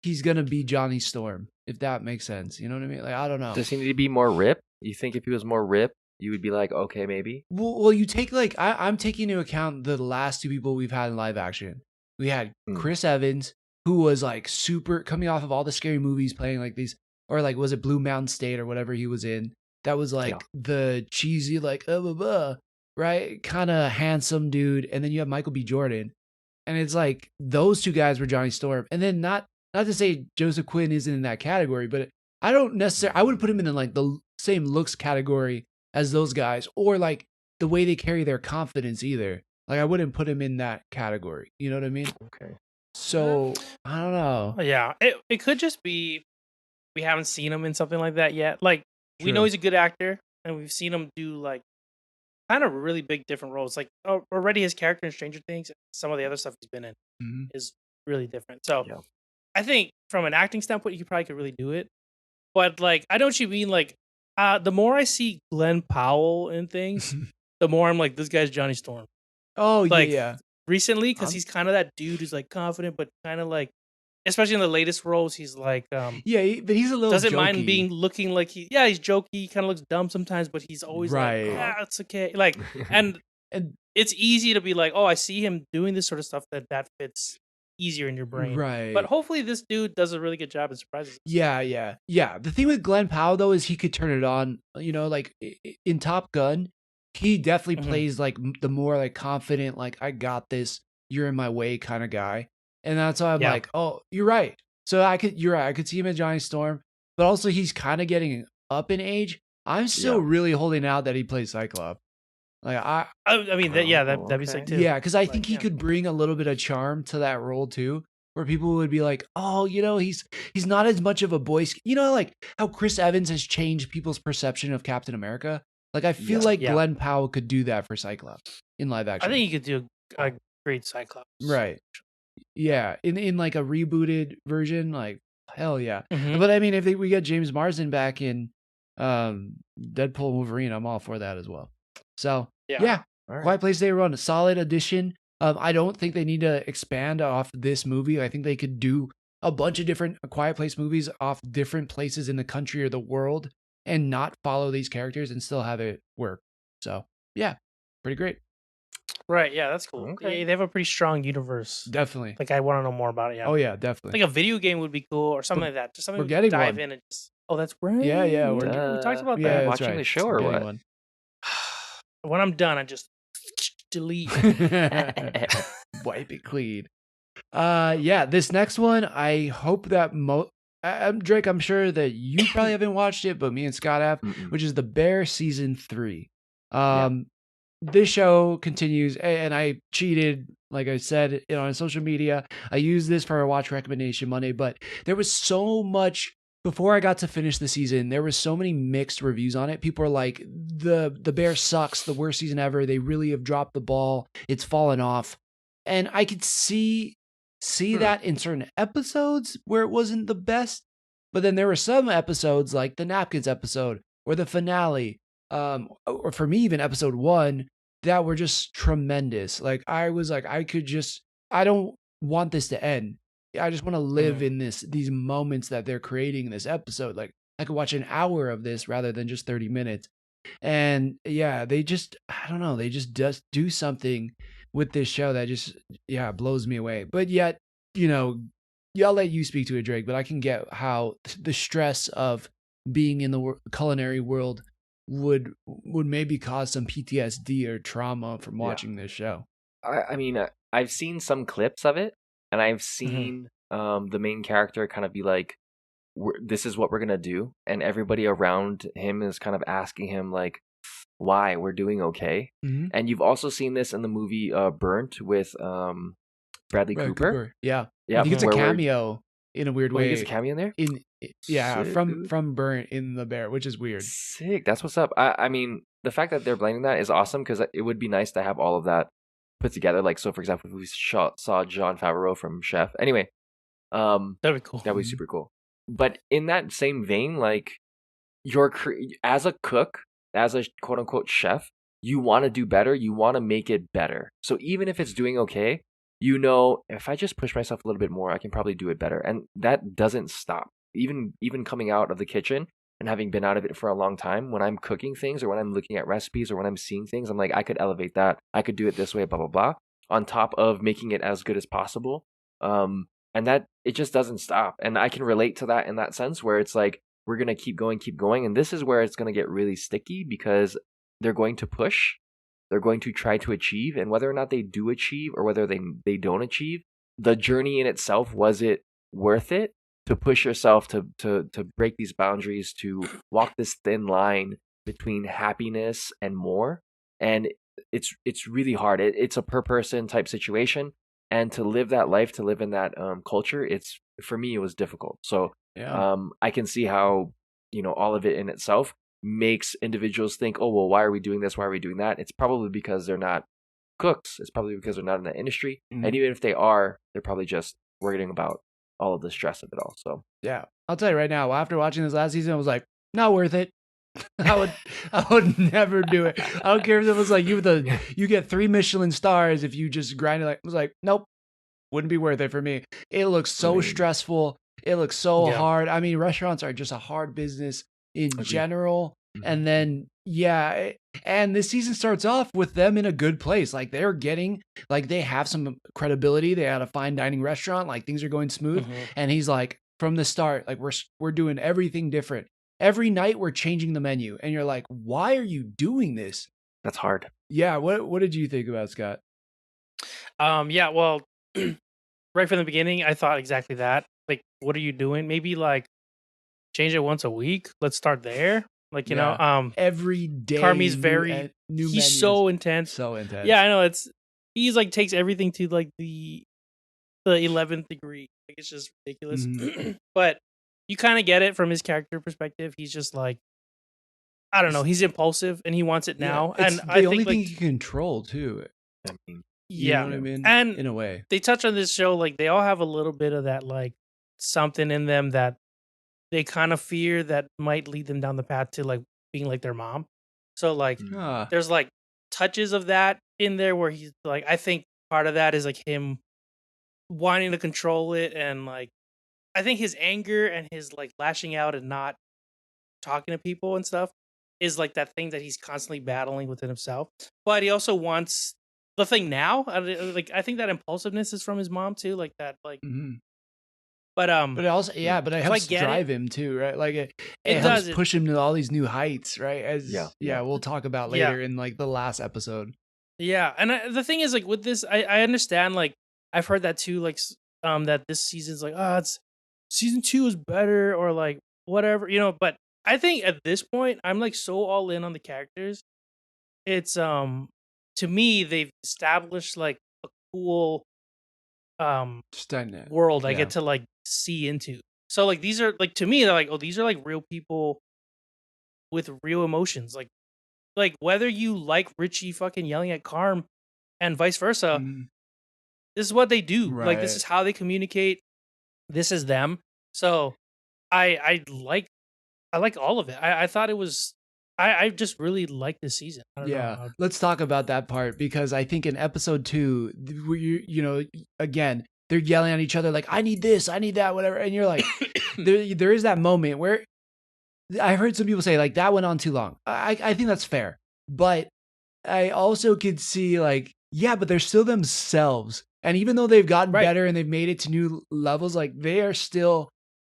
he's gonna be Johnny Storm, if that makes sense. You know what I mean? Like I don't know. Does he need to be more ripped? You think if he was more ripped, you would be like, okay, maybe? Well, you take like I'm taking into account the last 2 people we've had in live action. We had Hmm. Chris Evans, who was like super coming off of all the scary movies, playing like these, or like was it Blue Mountain State or whatever he was in? That was like Yeah. the cheesy like right, kind of handsome dude. And then you have Michael B. Jordan, and it's like those 2 guys were Johnny Storm. And then not to say Joseph Quinn isn't in that category, but I wouldn't put him in like the same looks category as those guys, or like the way they carry their confidence either. Like I wouldn't put him in that category. You know what I mean? Okay. So I don't know. Yeah. It could just be we haven't seen him in something like that yet. Like, we True. know he's a good actor, and we've seen him do like kind of really big different roles. Like already his character in Stranger Things, some of the other stuff he's been in Mhm. is really different. So Yeah. I think from an acting standpoint, he probably could really do it. But like, I know what you mean. Like, the more I see Glenn Powell in things, the more I'm like, this guy's Johnny Storm. Oh Like, yeah. Recently, because I'm- he's kind of that dude who's like confident, but kind of like, especially in the latest roles, he's like, Yeah, but he's a little doesn't mind jokey. being looking like he's jokey, kind of looks dumb sometimes, but he's always Right. like, yeah, it's okay. Like, and And- it's easy to be like, oh, I see him doing this sort of stuff that fits easier in your brain. right. But hopefully, this dude does a really good job and surprises us. Yeah. The thing with Glenn Powell though is he could turn it on. You know, like in Top Gun, he definitely Mhm. plays like the more like confident, like I got this, you're in my way kind of guy. And that's why I'm Yeah. like, oh, you're right. So you're right. I could see him as Johnny Storm, but also he's kind of getting up in age. I'm still Yeah. really holding out that he plays Cyclops. Like I I mean, that'd be sick okay. too. yeah, because I think Like, he yeah. could bring a little bit of charm to that role too, where people would be like, "Oh, you know, he's not as much of a boy." You know, like how Chris Evans has changed people's perception of Captain America. Like I feel Yeah. like Yeah. Glenn Powell could do that for Cyclops in live I action. think he could do a great Cyclops. Right. Yeah, in like a rebooted version, like hell yeah. Mhm. But I mean, if we get James Marsden back in Deadpool Wolverine, I'm all for that as well. So yeah. All right. Quiet Place Day Run, a solid addition. I don't think they need to expand off this movie. I think they could do a bunch of different Quiet Place movies off different places in the country or the world and not follow these characters and still have it work. So yeah, pretty great. Right. Yeah, that's cool. Okay. Yeah, they have a pretty strong universe. Definitely. Like, I want to know more about it. Yeah. Oh yeah, definitely. Like a video game would be cool or something like that. Just something we're we can getting dive one. in and just. Oh, that's right. Yeah, we talked about Yeah, that. that's watching right. the show We're or getting what? one. When I'm done, I just delete. Wipe it clean. Yeah, this next one, I hope that Drake, I'm sure that you probably haven't watched it, but me and Scott have, which is The Bear season 3. This show continues, and I cheated, like I said, on social media. I used this for a watch recommendation Monday, but there was so much. Before I got to finish the season, there was so many mixed reviews on it. People are like, the Bear sucks, the worst season ever. They really have dropped the ball. It's fallen off. And I could see that in certain episodes where it wasn't the best. But then there were some episodes like the Napkins episode or the finale, or for me, even episode 1, that were just tremendous. Like I was like, I don't want this to end. I just want to live in these moments that they're creating in this episode. Like I could watch an hour of this rather than just 30 minutes. And yeah, they just, I don't know, they just do something with this show that just, blows me away. But yet, I'll let you speak to it, Drake, but I can get how the stress of being in the culinary world would maybe cause some PTSD or trauma from watching this show. I mean, I've seen some clips of it, and I've seen the main character kind of be like, this is what we're going to do. And everybody around him is kind of asking him, like, why? We're doing okay. Mm-hmm. And you've also seen this in the movie Burnt with Bradley Cooper. Yeah. Yeah. I think it's a cameo in a weird way. He gets a cameo in there? Sick, from Burnt in The Bear, which is weird. Sick. That's what's up. I mean, the fact that they're blending that is awesome because it would be nice to have all of that put together. Like, so for example, if we saw Jon Favreau from Chef. Anyway, that'd be cool. That'd be super cool. But in that same vein, like, as a cook, as a quote unquote chef, you want to do better. You want to make it better. So even if it's doing okay, if I just push myself a little bit more, I can probably do it better. And that doesn't stop. Even coming out of the kitchen and having been out of it for a long time, when I'm cooking things or when I'm looking at recipes or when I'm seeing things, I'm like, I could elevate that. I could do it this way, blah, blah, blah, on top of making it as good as possible. And that it just doesn't stop. And I can relate to that in that sense where it's like, we're going to keep going. And this is where it's going to get really sticky because they're going to push. They're going to try to achieve. And whether or not they do achieve or whether they don't achieve, the journey in itself, was it worth it to push yourself to break these boundaries, to walk this thin line between happiness and more? And it's really hard. It's a per person type situation. And to live that life, to live in that culture, for me, it was difficult. So I can see how, all of it in itself makes individuals think, oh, well, why are we doing this? Why are we doing that? It's probably because they're not cooks. It's probably because they're not in that industry. Mm-hmm. And even if they are, they're probably just worrying about all of the stress of it all. So yeah, I'll tell you right now, after watching this last season, I was like, not worth it. I would never do it. I don't care if it was like you get 3 Michelin stars if you just grind it. I was like, nope, wouldn't be worth it for me. It looks so stressful. It looks so hard. I mean, restaurants are just a hard business in general. Mm-hmm. And then and this season starts off with them in a good place. Like they have some credibility. They had a fine dining restaurant. Like things are going smooth. Mm-hmm. And he's like, from the start, like we're doing everything different. Every night we're changing the menu, and you're like, why are you doing this? That's hard. Yeah. What did you think about, Scott? Well, right from the beginning, I thought exactly that. Like, what are you doing? Maybe like change it once a week. Let's start there. Like, every day. Carmi's very new. He's menus. So intense. Yeah, I know. He's like takes everything to like the 11th degree. Like it's just ridiculous. Mm-hmm. But you kind of get it from his character perspective. He's just like, I don't know. He's impulsive and he wants it now. It's and the I only think thing he can control too. I mean, you know what I mean? And in a way, they touch on this show like they all have a little bit of that like something in them that they kind of fear that might lead them down the path to like being like their mom. So like there's like touches of that in there where he's like, I think part of that is like him wanting to control it, and like I think his anger and his like lashing out and not talking to people and stuff is like that thing that he's constantly battling within himself. But he also wants the thing now. Like I think that impulsiveness is from his mom too, like that. Like, Mhm. but But it also, but it So I helps get it. drive him too, right? Like it It helps does. push him to all these new heights, right? As Yeah. we'll talk about Yeah. later in like the last episode. Yeah, and the thing is, like with this, I understand. Like I've heard that too. Like that this season's like, it's season 2 is better, or like whatever, you know. But I think at this point, I'm like so all in on the characters. It's to me, they've established like a cool Stunning. world I Yeah. get to like see into. So like these are like, to me, they're like, oh, these are like real people with real emotions. Like whether you like Richie fucking yelling at Carm and vice versa, Mhm. this is what they do. Like this Right. is how they communicate. This is them. So I like all of it. I thought it was I just really like this season. I don't Yeah, know. let's talk about that part because I think in episode 2, you know, again, they're yelling at each other like, "I need this, I need that, whatever," and you're like, there is that moment where I heard some people say like that went on too long. I think that's fair, but I also could see like, yeah, but they're still themselves, and even though they've gotten Right. better and they've made it to new levels, like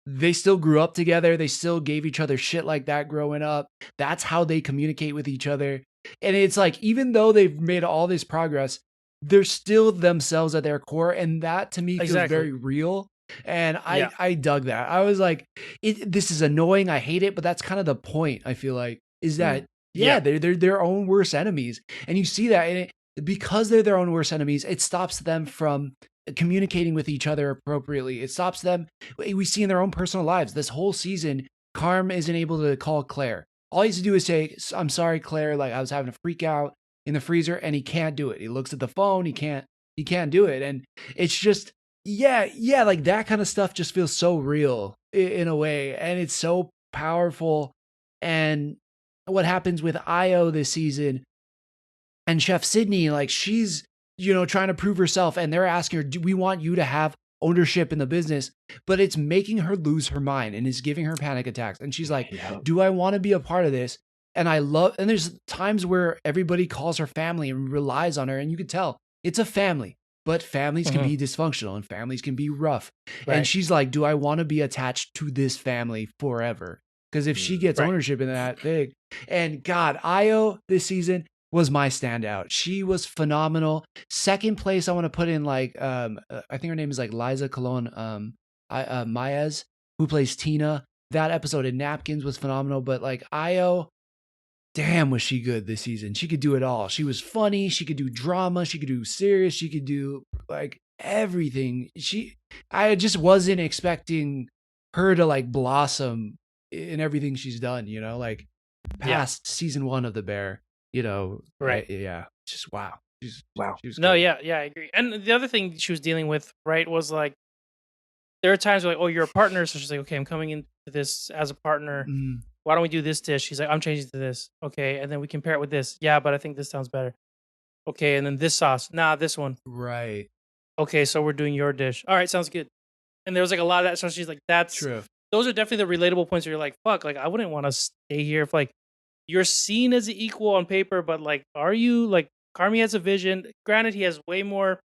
they still grew up together. They still gave each other shit like that growing up. That's how they communicate with each other. And it's like, even though they've made all this progress, they're still themselves at their core. And that to me feels Exactly. very real. And Yeah. I dug that. I was like, this is annoying. I hate it. But that's kind of the point, I feel like, is that, Yeah. they're their own worst enemies. And you see that. And because they're their own worst enemies, it stops them from communicating with each other appropriately. It stops them. We see in their own personal lives this whole season, Carm isn't able to call Claire. All he has to do is say, "I'm sorry, Claire, like I was having a freak out in the freezer," and he can't do it. He looks at the phone, he can't do it. And it's just, like that kind of stuff just feels so real in a way, and it's so powerful. And what happens with Io this season and Chef Sydney, like she's, trying to prove herself, and they're asking her, "Do we want you to have ownership in the business?" But it's making her lose her mind and is giving her panic attacks. And she's like, "Do I want to be a part of this?" And there's times where everybody calls her family and relies on her, and you can tell it's a family, but families can be dysfunctional and families can be rough. Right. And she's like, "Do I want to be attached to this family forever?" Because if she gets Right. ownership in that thing, and God, Io this season was my standout. She was phenomenal. Second place, I want to put in like I think her name is like Liza Colon Maez, who plays Tina. That episode in Napkins was phenomenal. But like Io, damn, was she good this season? She could do it all. She was funny. She could do drama. She could do serious. She could do like everything. I just wasn't expecting her to like blossom in everything she's done. Like past season 1 of The Bear. Right. Yeah. Just wow. Wow. She was No, good. yeah, I agree. And the other thing she was dealing with, right, was like there are times where like, oh, you're a partner, so she's like, okay, I'm coming into this as a partner. Mhm. Why don't we do this dish? She's like, I'm changing to this. Okay, and then we compare it with this. Yeah, but I think this sounds better. Okay, and then this sauce. Nah, this one. Right. Okay, so we're doing your dish. All right, sounds good. And there was like a lot of that. So she's like, True. those are definitely the relatable points where you're like, fuck, like I wouldn't want to stay here if like you're seen as an equal on paper, but like, are you? Like Carmi has a vision. Granted, he has way more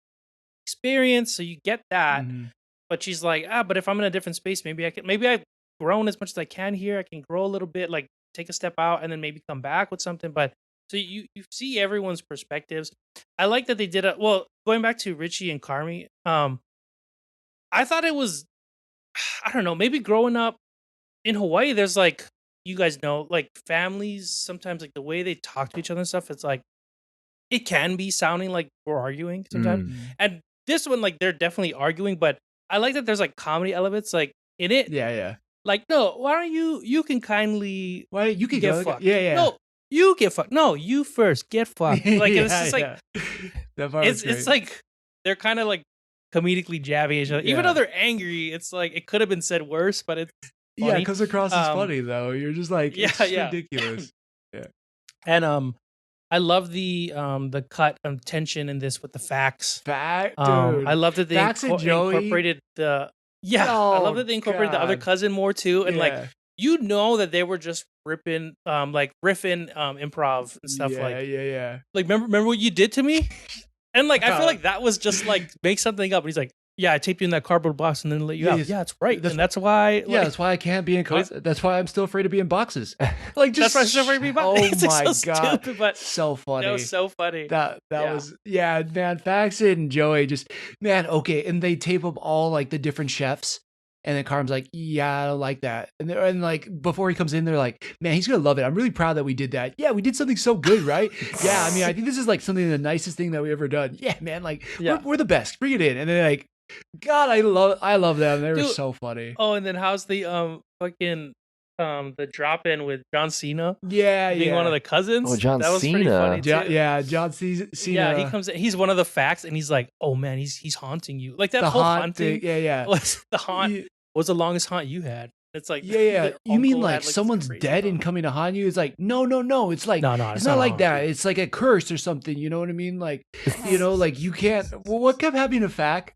experience, so you get that. Mhm. But she's like, but if I'm in a different space, maybe I've grown as much as I can here. I can grow a little bit, like take a step out and then maybe come back with something. But so you see everyone's perspectives. I like that they did going back to Richie and Carmi. I thought it was, I don't know, maybe growing up in Hawaii, there's like, you guys know, like families, sometimes like the way they talk to each other and stuff, it's like, it can be sounding like we're arguing sometimes. Mhm. And this one, like they're definitely arguing, but I like that there's like comedy elements like in it. Yeah. Like, no, why don't you can kindly Why you can get go? fucked. Yeah. No, you get fucked. No, you first get fucked. Like it's just like that part was it's great. like they're kind of like comedically jabbing each other. Even Yeah. though they're angry, it's like it could have been said worse, but it's yeah, funny. it comes across as funny though. You're just like, it's just ridiculous. And I love the cut of tension in this with the facts. Fact, dude. I love that they Facts and Joey. incorporated the I love that they incorporated the other God. cousin more too, and like you know that they were just riffing improv and stuff yeah. like remember what you did to me? And like I feel Uh, like that was just like make something up. And he's like, yeah, I taped you in that cardboard box and then let you Yeah, out. yes. Yeah, that's right. That's- and that's why Yeah, like, that's why I can't be in that's why I'm still afraid to be in boxes. Like just that's why I'm still afraid to be in boxes. Oh It's, like, my so god. stupid, but so funny. that was so funny. That Yeah. was man, Faxon and Joey just okay, and they tape up all like the different chefs. And then Carm's like, yeah, I don't like that. And like before he comes in, they're like, man, he's gonna love it. I'm really proud that we did that. Yeah, we did something so good, right? Yeah, I mean, I think this is like something the nicest thing that we ever done. Yeah, man, like we're the best. Bring it in. And then like, God, I love them. They were Dude, so funny. Oh, and then how's the the drop in with John Cena being one of the cousins? Oh, John that was pretty Cena. funny too. John Cena. Yeah, he comes in, he's one of the facts and he's like, oh man, he's haunting you. Like that the whole haunt haunting thing. Yeah. was the haunt was the longest haunt you had. It's like Yeah. the You mean uncle like had, this someone's crazy dead haunt. and coming to haunt you? It's like no. It's like No, it's not like that. It's like a curse or something. You know what I mean? Like like you can't. Well, what kept happening to Fax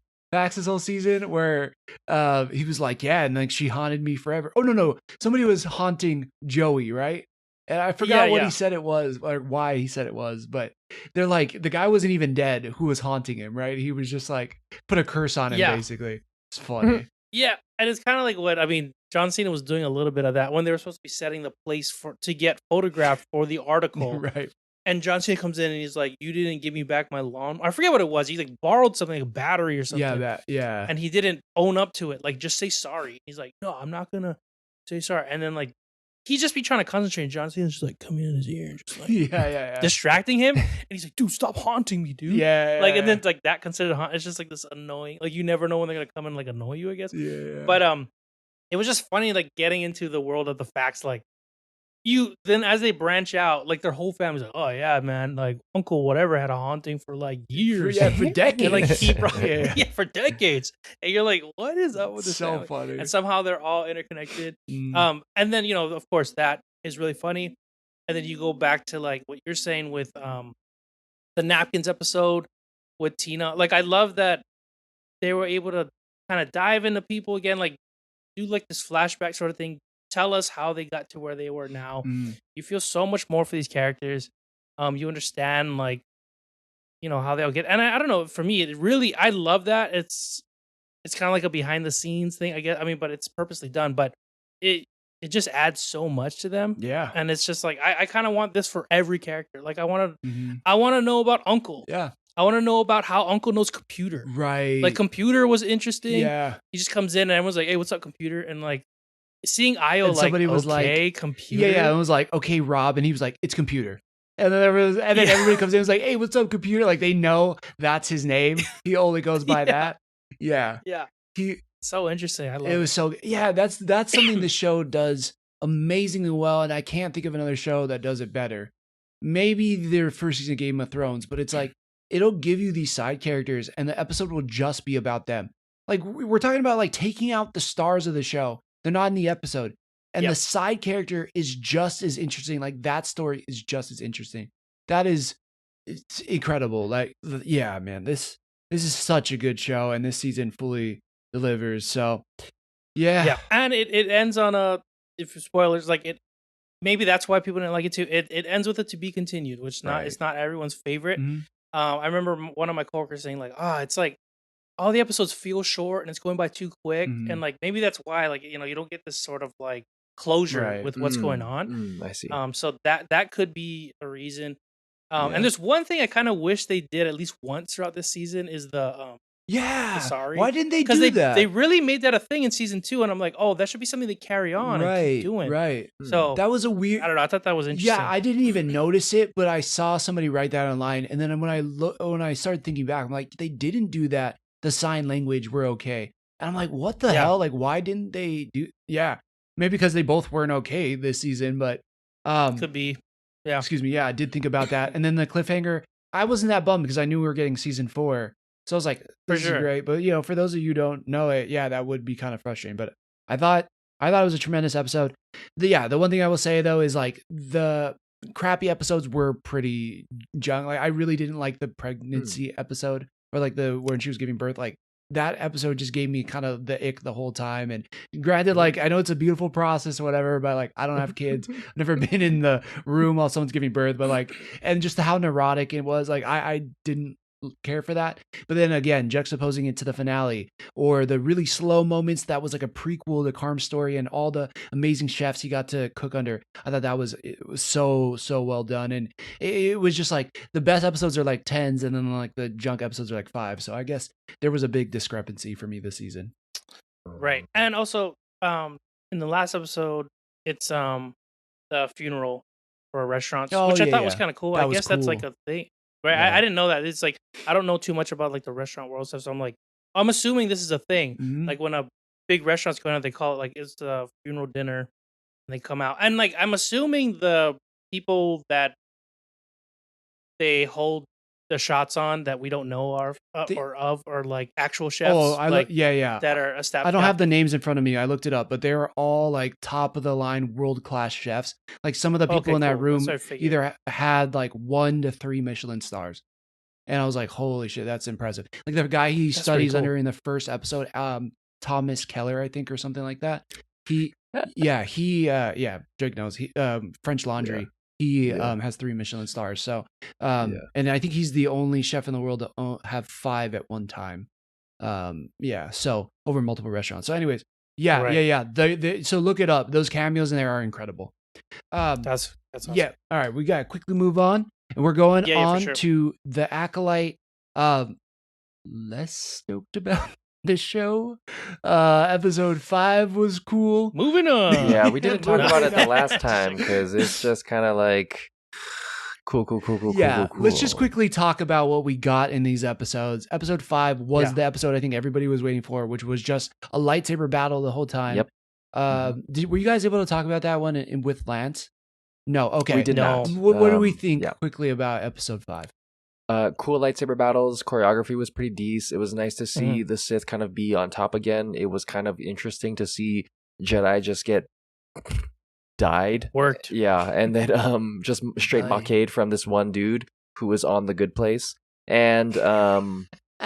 this whole season where he was like, yeah, and like she haunted me forever. Oh no, somebody was haunting Joey, right? And I forgot what he said it was or why he said it was, but they're like the guy wasn't even dead who was haunting him, right? He was just like put a curse on him, basically. It's funny. Yeah, and it's kind of like what I mean. John Cena was doing a little bit of that when they were supposed to be setting the place to get photographed for the article, Right. And John Cena comes in and he's like, "You didn't give me back my lawn." I forget what it was. He like borrowed something, like a battery or something. Yeah. And he didn't own up to it. Like, just say sorry. He's like, "No, I'm not gonna say sorry." And then like he just be trying to concentrate. And John Cena's just like coming in his ear and just like yeah. distracting him. And he's like, "Dude, stop haunting me, dude." Yeah. Like, and then it's like that considered haunt. It's just like this annoying. Like you never know when they're gonna come and like annoy you, I guess. Yeah. But it was just funny like getting into the world of the facts. Like you then as they branch out, like their whole family's like, "Oh yeah, man, like Uncle whatever had a haunting for like years, for decades." And, like he brought, for decades." And you're like, "What is up with this?" So family? funny. And somehow they're all interconnected. And then of course that is really funny. And then you go back to like what you're saying with the napkins episode with Tina. Like I love that they were able to kind of dive into people again, like do like this flashback sort of thing. Tell us how they got to where they were now. You feel so much more for these characters. You understand like, how they'll get. And I don't know, for me, I love that. It's kind of like a behind the scenes thing, I guess. I mean, but it's purposely done, but it just adds so much to them. Yeah. And it's just like, I kind of want this for every character. Like I want to know about Uncle. Yeah. I want to know about how Uncle knows computer. Right. Like computer was interesting. Yeah. He just comes in and everyone's like, "Hey, what's up, computer?" And like seeing Io And like, somebody was okay, like, computer. Yeah, and it was like, okay, Rob, and he was like, it's computer. And then everybody comes in and was like, hey, what's up, computer? Like they know that's his name. He only goes by that. Yeah. Yeah. He So interesting. I love it was so that's something the show does amazingly well, and I can't think of another show that does it better. Maybe their first season of Game of Thrones, but it's like it'll give you these side characters and the episode will just be about them. Like we're talking about like taking out the stars of the show. They're not in the episode. And the side character is just as interesting. Like that story is just as interesting. It's incredible. Like, yeah, man, this is such a good show, and this season fully delivers. So, yeah. And it ends on if spoilers, like it. Maybe that's why people didn't like it too. It ends with a to be continued, which it's not everyone's favorite. I remember one of my coworkers saying like, it's like all the episodes feel short and it's going by too quick, and like maybe that's why like you don't get this sort of like closure with what's going on. I see. So that could be a reason. And there's one thing I kind of wish they did at least once throughout this season is the sorry. Why didn't they do that? They really made that a thing in season 2, and I'm like, oh, that should be something they carry on and keep doing. Right. So that was a weird. I don't know. I thought that was interesting. Yeah, I didn't even notice it, but I saw somebody write that online, and then when I started thinking back, I'm like, they didn't do that. The sign language were okay, and I'm like, what the hell? Like, why didn't they do? Yeah, maybe because they both weren't okay this season, but could be. Yeah. Excuse me. Yeah, I did think about that, and then the cliffhanger. I wasn't that bummed because I knew we were getting season 4. So I was like, this is great. But, for those of you who don't know it, that would be kind of frustrating. But I thought it was a tremendous episode. The one thing I will say, though, is like the crappy episodes were pretty junk. Like I really didn't like the pregnancy episode or like when she was giving birth. Like that episode just gave me kind of the ick the whole time. And granted, like, I know it's a beautiful process or whatever, but like, I don't have kids. I've never been in the room while someone's giving birth, but like, and just how neurotic it was, like, I didn't care for that. But then again, juxtaposing it to the finale or the really slow moments that was like a prequel to Carm's story and all the amazing chefs he got to cook under, I thought it was so well done. And it was just like the best episodes are like 10s and then like the junk episodes are like 5. So I guess there was a big discrepancy for me this season. Right. And also in the last episode, it's the funeral for restaurants, which I thought was kind of cool. I guess that's like a thing. Right, Yeah. I didn't know that. It's like I don't know too much about like the restaurant world stuff, so I'm like, I'm assuming this is a thing. Mhm. Like when a big restaurant's going out, they call it like it's the funeral dinner, and they come out, and like I'm assuming the people that they hold the shots on that we don't know are or like actual chefs. Yeah. that are established. I don't have the names in front of me. I looked it up, but they're all like top of the line world class chefs. Like some of the people in that cool. room That's what I figured. either had like 1 to 3 Michelin stars. And I was like, holy shit, that's impressive. Like the guy he That's studies pretty cool. under in the first episode, Thomas Keller, I think, or something like that. Drake knows. He French Laundry. He has 3 Michelin stars. So and I think he's the only chef in the world to have 5 at one time. So over multiple restaurants. So anyways, so look it up. Those cameos in there are incredible. That's awesome. Yeah. All right, we gotta quickly move on. And we're going on to the Acolyte. Less stoked about the show. Episode 5 was cool. Moving on. Yeah, we didn't talk about it the last time because it's just kind of like cool. Yeah, let's just quickly talk about what we got in these episodes. Episode 5 was the episode I think everybody was waiting for, which was just a lightsaber battle the whole time. Yep. Were you guys able to talk about that one with Lance? No. Okay. We did not. What do we think quickly about episode 5? Cool lightsaber battles. Choreography was pretty decent. It was nice to see the Sith kind of be on top again. It was kind of interesting to see Jedi just get worked. Yeah, and then just straight mockade from this one dude who was on the good place. And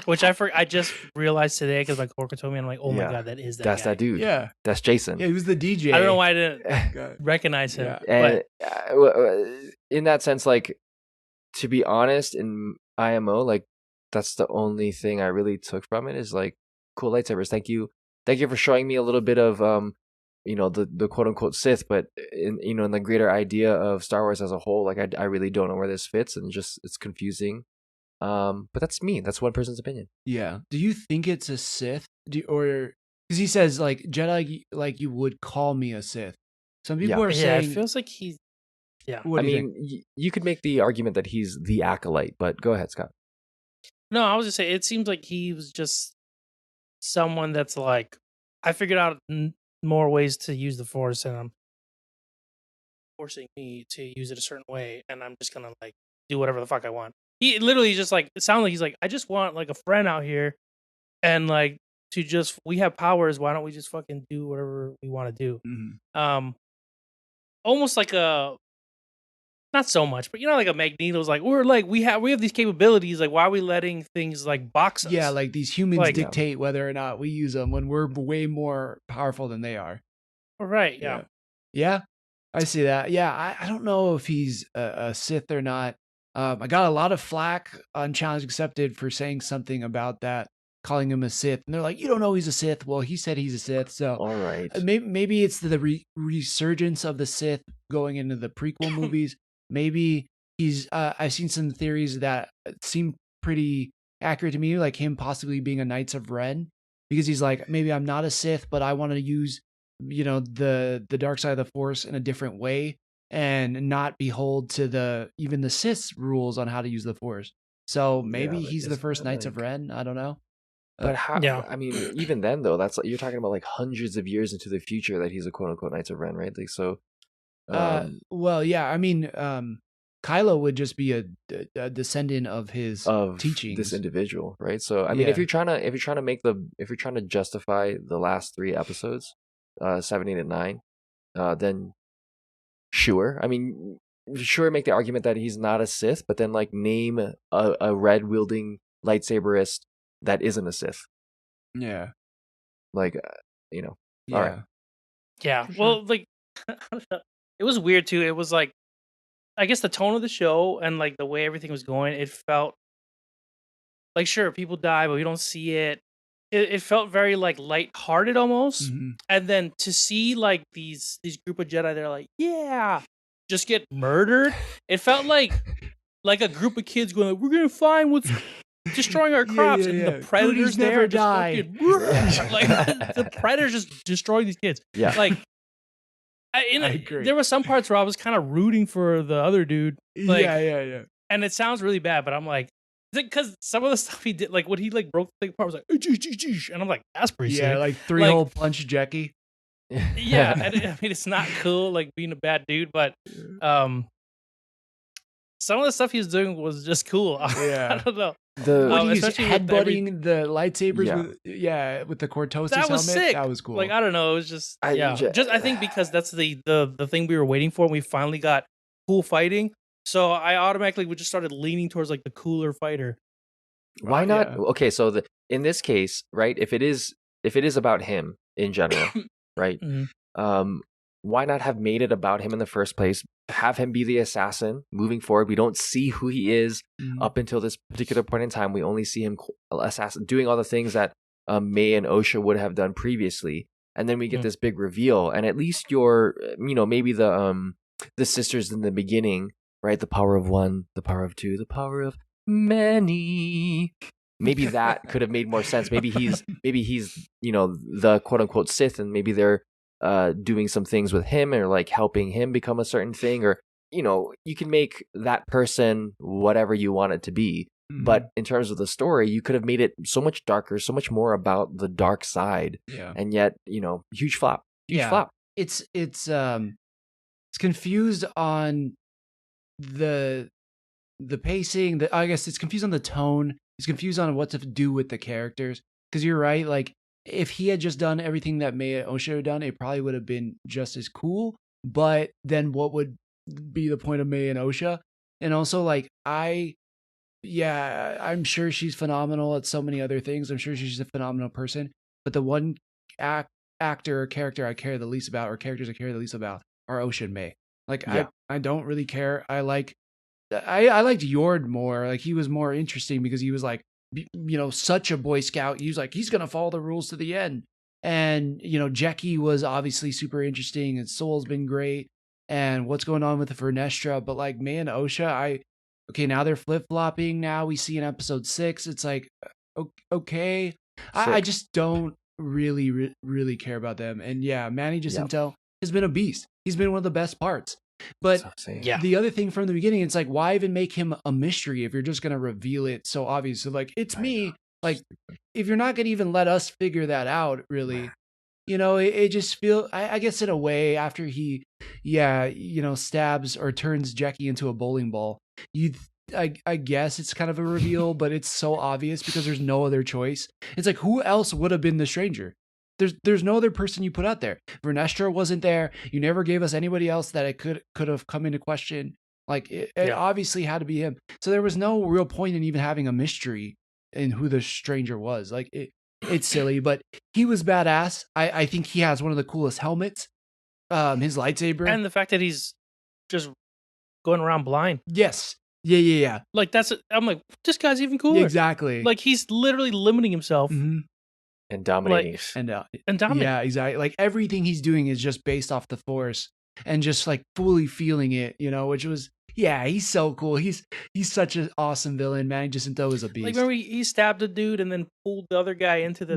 which I just realized today because my coworker told me, I'm like, oh my god, that's guy. That dude. Yeah, that's Jason. Yeah, he was the DJ. I don't know why I didn't recognize him. And in that sense, like, to be honest, in IMO, like, that's the only thing I really took from it is like, cool lightsabers. Thank you for showing me a little bit of the quote unquote Sith, but in the greater idea of Star Wars as a whole, like I really don't know where this fits, and it's confusing. But that's me. That's one person's opinion. Yeah. Do you think it's a Sith? Or because he says like Jedi, like you would call me a Sith. Some people are saying it feels like he's. Yeah. I mean, you could make the argument that he's the acolyte, but go ahead, Scott. No, I was just saying, it seems like he was just someone that's like, I figured out more ways to use the Force, and I'm forcing me to use it a certain way, and I'm just gonna like do whatever the fuck I want. He literally just like, it sounded like he's like, I just want like a friend out here, and like we have powers. Why don't we just fucking do whatever we want to do? Mm-hmm. Almost like not so much, but like a Magneto's like, we have these capabilities. Like, why are we letting things like box us? Yeah, like these humans dictate whether or not we use them when we're way more powerful than they are. Right. Yeah. Yeah, I see that. Yeah, I don't know if he's a Sith or not. I got a lot of flack on Challenge Accepted for saying something about that, calling him a Sith, and they're like, "You don't know he's a Sith." Well, he said he's a Sith, so all right. Maybe it's the resurgence of the Sith going into the prequel movies. Maybe he's. I've seen some theories that seem pretty accurate to me, like him possibly being a Knights of Ren, because he's like, maybe I'm not a Sith, but I want to use, the dark side of the Force in a different way and not behold to even the Sith's rules on how to use the Force. So maybe he's the first Knights of Ren. I don't know. But how? Yeah. I mean, even then though, that's you're talking about like hundreds of years into the future that he's a quote unquote Knights of Ren, right? Like so. Well, yeah. I mean, Kylo would just be a descendant of his teachings. This individual, right? So I mean, if you're trying to justify the last 3 episodes, 7, 8, and 9, then sure. I mean, sure, make the argument that he's not a Sith, but then like name a red wielding lightsaberist that isn't a Sith. Yeah. Like, Yeah. All right. Yeah. For sure. Well, like it was weird too. It was like I guess the tone of the show and like the way everything was going, it felt like sure people die, but we don't see it. It felt very like lighthearted almost. Mhm. And then to see like these group of Jedi, they're like, yeah, just get murdered. It felt like a group of kids going, we're gonna find what's destroying our crops, and the predators Goonies there never just die. fucking, like the predators just destroying these kids. Yeah. Like, I agree. there were some parts where I was kind of rooting for the other dude. Like, yeah. and it sounds really bad, but I'm like, because some of the stuff he did, like when he like broke the thing apart, I was like, and I'm like, that's pretty Yeah, sick. like 3-hole punch Jackie. Yeah, and I mean, it's not cool like being a bad dude, but some of the stuff he was doing was just cool. Yeah. I don't know. What he's especially with headbutting the lightsabers Yeah. with the Cortosis that was helmet. sick. That was cool. Like I don't know, it was just I I think because that's the thing we were waiting for, and we finally got cool fighting. So I automatically just started leaning towards like the cooler fighter. Why not? Yeah. Okay, so in this case, right? If it is about him in general, right? Mhm. Why not have made it about him in the first place? Have him be the assassin moving forward. We don't see who he is up until this particular point in time. We only see him assassin doing all the things that May and Osha would have done previously, and then we get this big reveal. And at least your, maybe the sisters in the beginning, right? The power of one, the power of two, the power of many. Maybe that could have made more sense. Maybe he's the quote unquote Sith, and maybe they're doing some things with him or like helping him become a certain thing, or you can make that person whatever you want it to be. But in terms of the story, you could have made it so much darker, so much more about the dark side. Yeah. And yet, huge flop. Huge flop. It's confused on the pacing. I guess it's confused on the tone. It's confused on what to do with the characters. Because you're right, like if he had just done everything that May and Osha had done, it probably would have been just as cool. But then what would be the point of May and Osha? And also, like, I'm sure she's phenomenal at so many other things. I'm sure she's a phenomenal person. But the one actor or character I care the least about, or characters I care the least about, are Osha and May. Like, I don't really care. I liked Yord more. Like, he was more interesting because he was like, such a Boy Scout. He was like, he's going to follow the rules to the end. And, Jackie was obviously super interesting, and Soul's been great. And what's going on with the Vernestra. But like, man, Osha, now they're flip-flopping. Now we see in episode 6, it's like, okay. I just don't really care about them. And yeah, Manny Jacinto has been a beast. He's been one of the best parts. But the other thing from the beginning, it's like, why even make him a mystery if you're just going to reveal it so obvious? So like, it's me. Like, if you're not going to even let us figure that out, really, it just feels, I guess in a way, after he, stabs or turns Jackie into a bowling ball, I guess it's kind of a reveal, but it's so obvious because there's no other choice. It's like, who else would have been the stranger? There's no other person you put out there. Vernestra wasn't there. You never gave us anybody else that it could have come into question. Like, it obviously had to be him. So there was no real point in even having a mystery in who the stranger was. Like, it's silly, but he was badass. I think he has one of the coolest helmets. His lightsaber, and the fact that he's just going around blind. Yes. Yeah. Like, I'm like, this guy's even cooler. Exactly. Like, he's literally limiting himself. And dominating. And dominating. Yeah, exactly. Like, everything he's doing is just based off the Force and just like fully feeling it, which was, he's so cool. He's such an awesome villain. Manny Jacinto is a beast. Like, remember he stabbed a dude and then pulled the other guy into the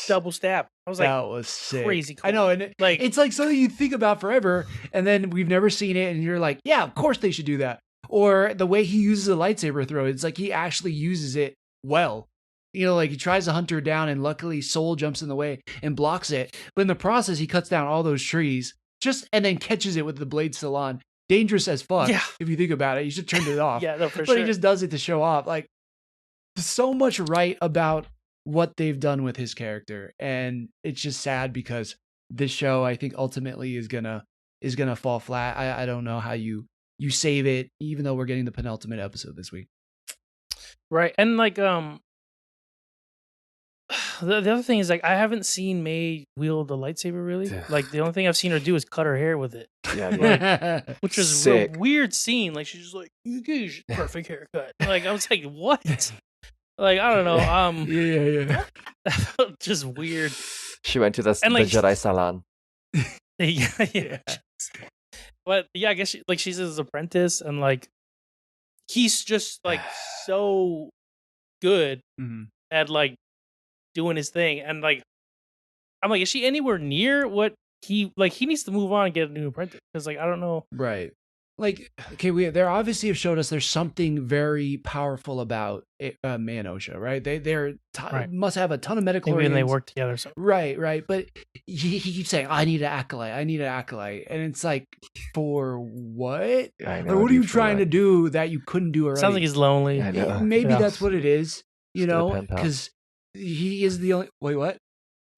double stab. I was like, that was sick. Crazy cool. I know. And it's like something you think about forever. And then we've never seen it. And you're like, yeah, of course they should do that. Or the way he uses a lightsaber throw. It's like he actually uses it well. Like he tries to hunt her down, and luckily Soul jumps in the way and blocks it. But in the process, he cuts down all those trees and then catches it with the blade still on. Dangerous as fuck. Yeah. If you think about it, you should turn it off. Yeah, no, for but sure. He just does it to show off. Like, so much right about what they've done with his character, and it's just sad because this show, I think, ultimately is gonna fall flat. I don't know how you save it, even though we're getting the penultimate episode this week. Right. And like the other thing is like I haven't seen May wield the lightsaber really. Like the only thing I've seen her do is cut her hair with it, Yeah, dude. like, which was a Sick. weird scene. Like she's just like, "You get perfect haircut." Like I was like, "What?" Like I don't know. Yeah. That felt just weird. She went to the And, like, Jedi salon. Yeah. But yeah, I guess she's his apprentice, and like he's just like so good Mhm. at like doing his thing, and like I'm like, is she anywhere near what he like? He needs to move on and get a new apprentice because like I don't know. Right. Like, okay, they obviously have showed us there's something very powerful about May and Osha, right? They're Right. must have a ton of medical. Maybe when they work together. So Right. But he keeps saying, "I need an acolyte. I need an acolyte," and it's like, for what? I Like, know. what are you dude, for trying what? to do that you couldn't do already? sounds like he's lonely. I know. Maybe Yeah. that's what it is. You Just get a know, pen pal. because he is the only. Wait, what?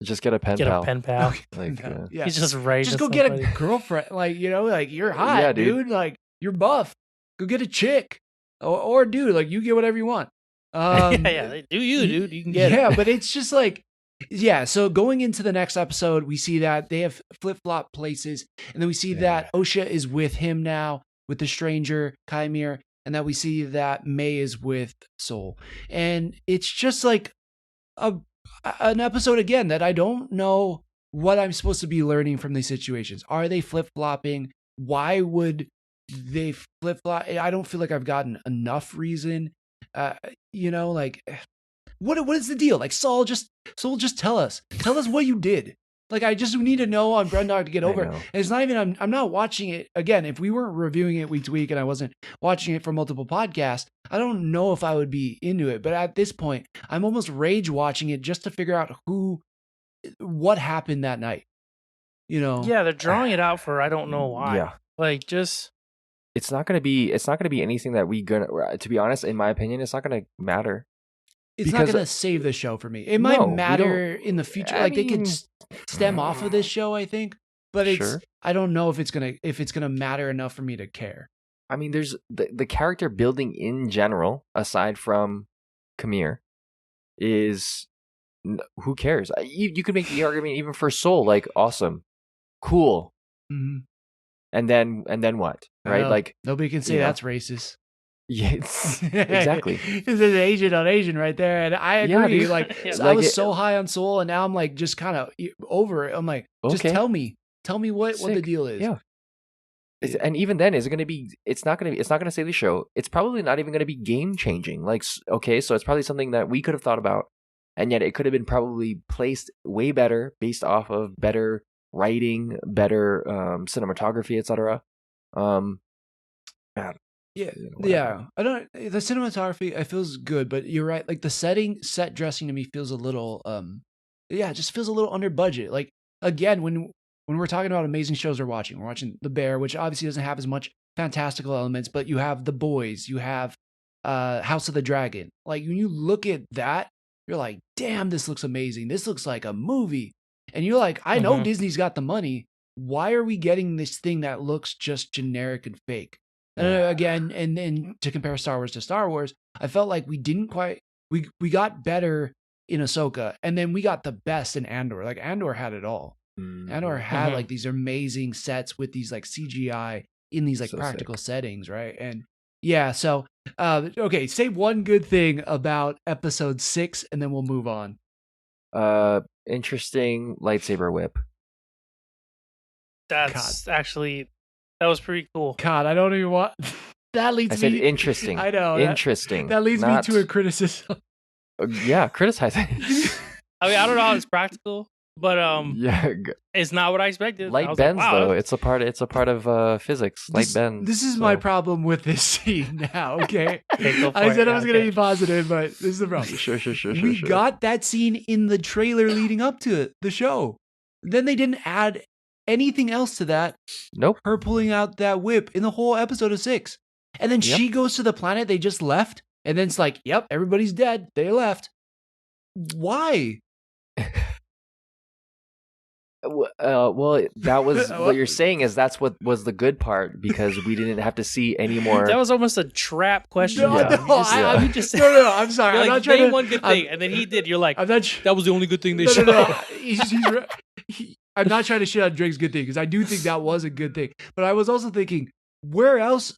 Just get a pen Get pal. a pen pal. Like, No, yeah. He's just right. Just go get a girlfriend. Like, you know, like you're hot, Yeah, dude. dude. Like you're buff. Go get a chick, or dude, like you get whatever you want. yeah. Do you, dude? You can get Yeah, it. but it's just like, yeah. So going into the next episode, we see that they have flip flop places, and then we see that Osha is with him now, with the stranger Chimere, and that we see that May is with Soul, and it's just like an episode again that I don't know what I'm supposed to be learning from these situations. Are they flip flopping? Why would they flip flop? I don't feel like I've gotten enough reason. You know, like what is the deal? Like Saul, just tell us what you did. Like I just need to know on Brendog to get over it. know. And it's not even I'm not watching it again. If we weren't reviewing it week to week and I wasn't watching it for multiple podcasts, I don't know if I would be into it. But at this point, I'm almost rage watching it just to figure out what happened that night. You know? Yeah, they're drawing it out for I don't know why. Yeah. Like just It's not gonna be anything that to be honest, in my opinion, it's not gonna matter. It's not Because- going to save the show for me. It No, might we matter in the future. I Like they could mean- stem off of this show, I think. But it's Sure. I don't know if it's gonna matter enough for me to care. I mean, there's the character building in general, aside from Chimere, is who cares? You could make the argument even for Soul, like awesome, cool, Mm-hmm. and then what? Right? Like nobody can say you know. that's racist. yeah, exactly. It's an Asian on Asian right there, and I Yeah, agree. dude. Like Yeah. I Like was it- so high on Soul, and now I'm like just kind of over it. I'm like, just Okay. tell me what the Sick. deal is. Yeah. And even then, is it going to be? It's not going to save the show. It's probably not even going to be game changing. Like, okay, so it's probably something that we could have thought about, and yet it could have been probably placed way better based off of better writing, better cinematography, etc. Yeah. I don't. The cinematography, it feels good, but you're right. Like the set dressing to me feels a little, it just feels a little under budget. Like again, when we're talking about amazing shows we're watching The Bear, which obviously doesn't have as much fantastical elements, but you have The Boys, you have House of the Dragon. Like when you look at that, you're like, damn, this looks amazing. This looks like a movie. And you're like, I know Mhm. Disney's got the money. Why are we getting this thing that looks just generic and fake? Again, and then to compare Star Wars to Star Wars, I felt like we didn't quite, we got better in Ahsoka, and then we got the best in Andor. Like Andor had it all. Andor had Mhm. like these amazing sets with these like CGI in these like So practical settings, right? And yeah, so okay, say one good thing about episode 6, and then we'll move on. Interesting lightsaber whip. that's actually that was pretty cool. God, I don't even want. That leads I said me. interesting. I know Interesting. that leads not- me to a criticism. Yeah, criticizing. I mean, I don't know how it's practical, but Yeah, it's not what I expected. I light was like, bends wow, though. It's a part of physics. Light bends. This is my so- problem with this scene now. Okay, Okay, go for I said it. I was going to Okay. be positive, but this is the problem. Sure. We sure. got that scene in the trailer leading up to the show. Then they didn't add anything else to that. Nope. Her pulling out that whip in the whole episode of 6. And then Yep. she goes to the planet they just left. And then it's like, yep, everybody's dead. They left. Why? Well, that was What? what you're saying is that's what was the good part because we didn't have to see any more. That was almost a trap question. No, Yeah. no, You just no, I'm sorry. You're I'm like, not trying name to. one good thing, and then he did. You're like, I'm not. that was the only good thing they No, showed. no, no. I'm not trying to shit on Drake's good thing because I do think that was a good thing. But I was also thinking, where else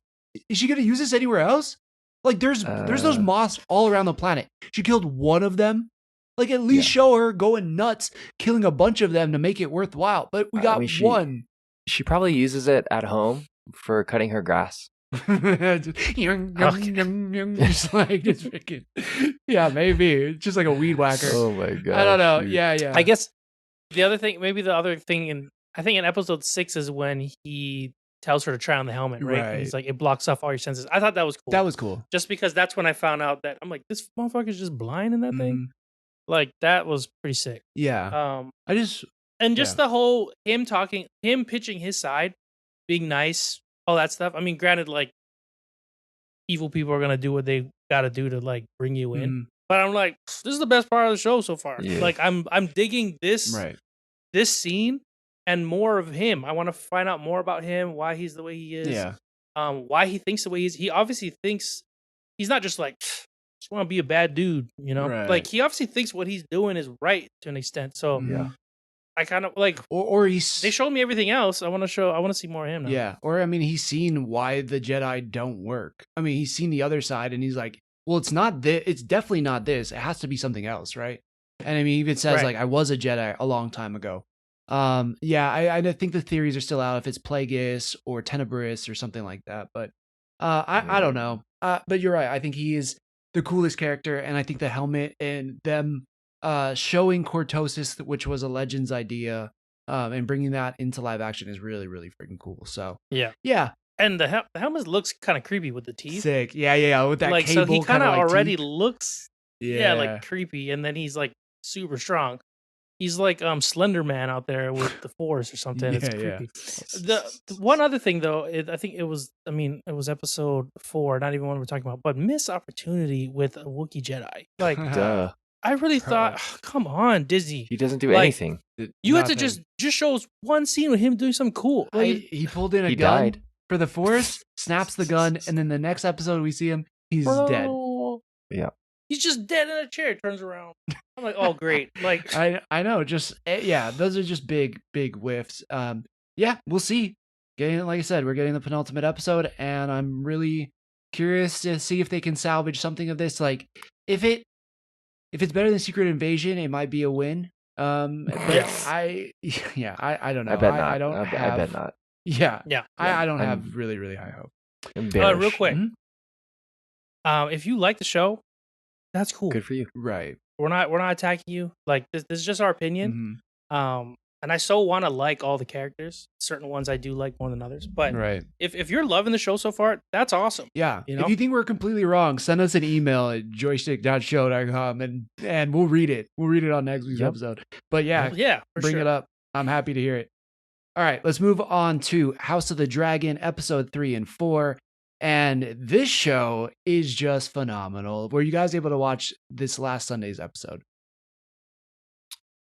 is she going to use this anywhere else? Like, there's those moths all around the planet. She killed one of them. Like, at least show her going nuts, killing a bunch of them to make it worthwhile. But we got one. She probably uses it at home for cutting her grass. Just like just freaking, yeah, maybe it's just like a weed whacker. Oh my god! I don't know. Yeah. I guess the other thing, maybe the other thing, I think in episode 6 is when he tells her to try on the helmet, right? And he's like, it blocks off all your senses. I thought that was cool. That was cool. Just because that's when I found out that I'm like, this motherfucker's just blind in that thing. Like, that was pretty sick. Yeah. The whole him pitching his side, being nice, all that stuff. I mean, granted, like, evil people are gonna do what they gotta do to like bring you in. But I'm like, this is the best part of the show so far. Yeah. Like, I'm digging this scene and more of him. I want to find out more about him, why he's the way he is. Yeah. Why he thinks the way he is. He obviously thinks he's not just like just want to be a bad dude, you know? Right. Like, he obviously thinks what he's doing is right to an extent. So Yeah. I kind of like, or he's they showed me everything else. I want to see more of him now. Yeah. Or I mean, he's seen why the Jedi don't work. I mean, he's seen the other side, and he's like, well, it's not this. It's definitely not this. It has to be something else, right? And I mean, he even says like, I was a Jedi a long time ago. Yeah, I think the theories are still out if it's Plagueis or Tenebris or something like that. But I don't know. But you're right. I think he is the coolest character, and I think the helmet and them showing Cortosis, which was a Legends idea, and bringing that into live action is really, really freaking cool. So yeah. And the helmet looks kind of creepy with the teeth. Sick. Yeah. With that like, cable, so he kind of like already teeth. looks like creepy, and then he's like super strong. He's like Slender Man out there with the Force or something. It's creepy. The one other thing though, I think it was episode 4, not even one we're talking about, but missed opportunity with a Wookiee Jedi. Like, Duh. I really thought, come on, Disney. He doesn't do Like, anything. You had to just show us one scene with him doing something cool. Like, He pulled in a He gun died. for the Force, snaps the gun, and then the next episode we see him, he's dead. Yeah. He's just dead in a chair. Turns around. I'm like, oh great. Like, I know. Just those are just big whiffs. Yeah, we'll see. Like I said, we're getting the penultimate episode, and I'm really curious to see if they can salvage something of this. Like, if it's better than Secret Invasion, it might be a win. But I don't know. I bet not. I don't. I bet not. Yeah. I don't I'm have really, really high hope. real quick. If you like the show, that's cool. Good for you. Right. We're not attacking you. Like, this is just our opinion. And I so want to like all the characters. Certain ones I do like more than others. But Right. if you're loving the show so far, that's awesome. Yeah. You know? If you think we're completely wrong, send us an email at joystick.show.com and we'll read it. We'll read it on next week's episode. But Yeah, for bring sure. it up. I'm happy to hear it. All right, let's move on to House of the Dragon, episode 3 and 4. And this show is just phenomenal. Were you guys able to watch this last Sunday's episode?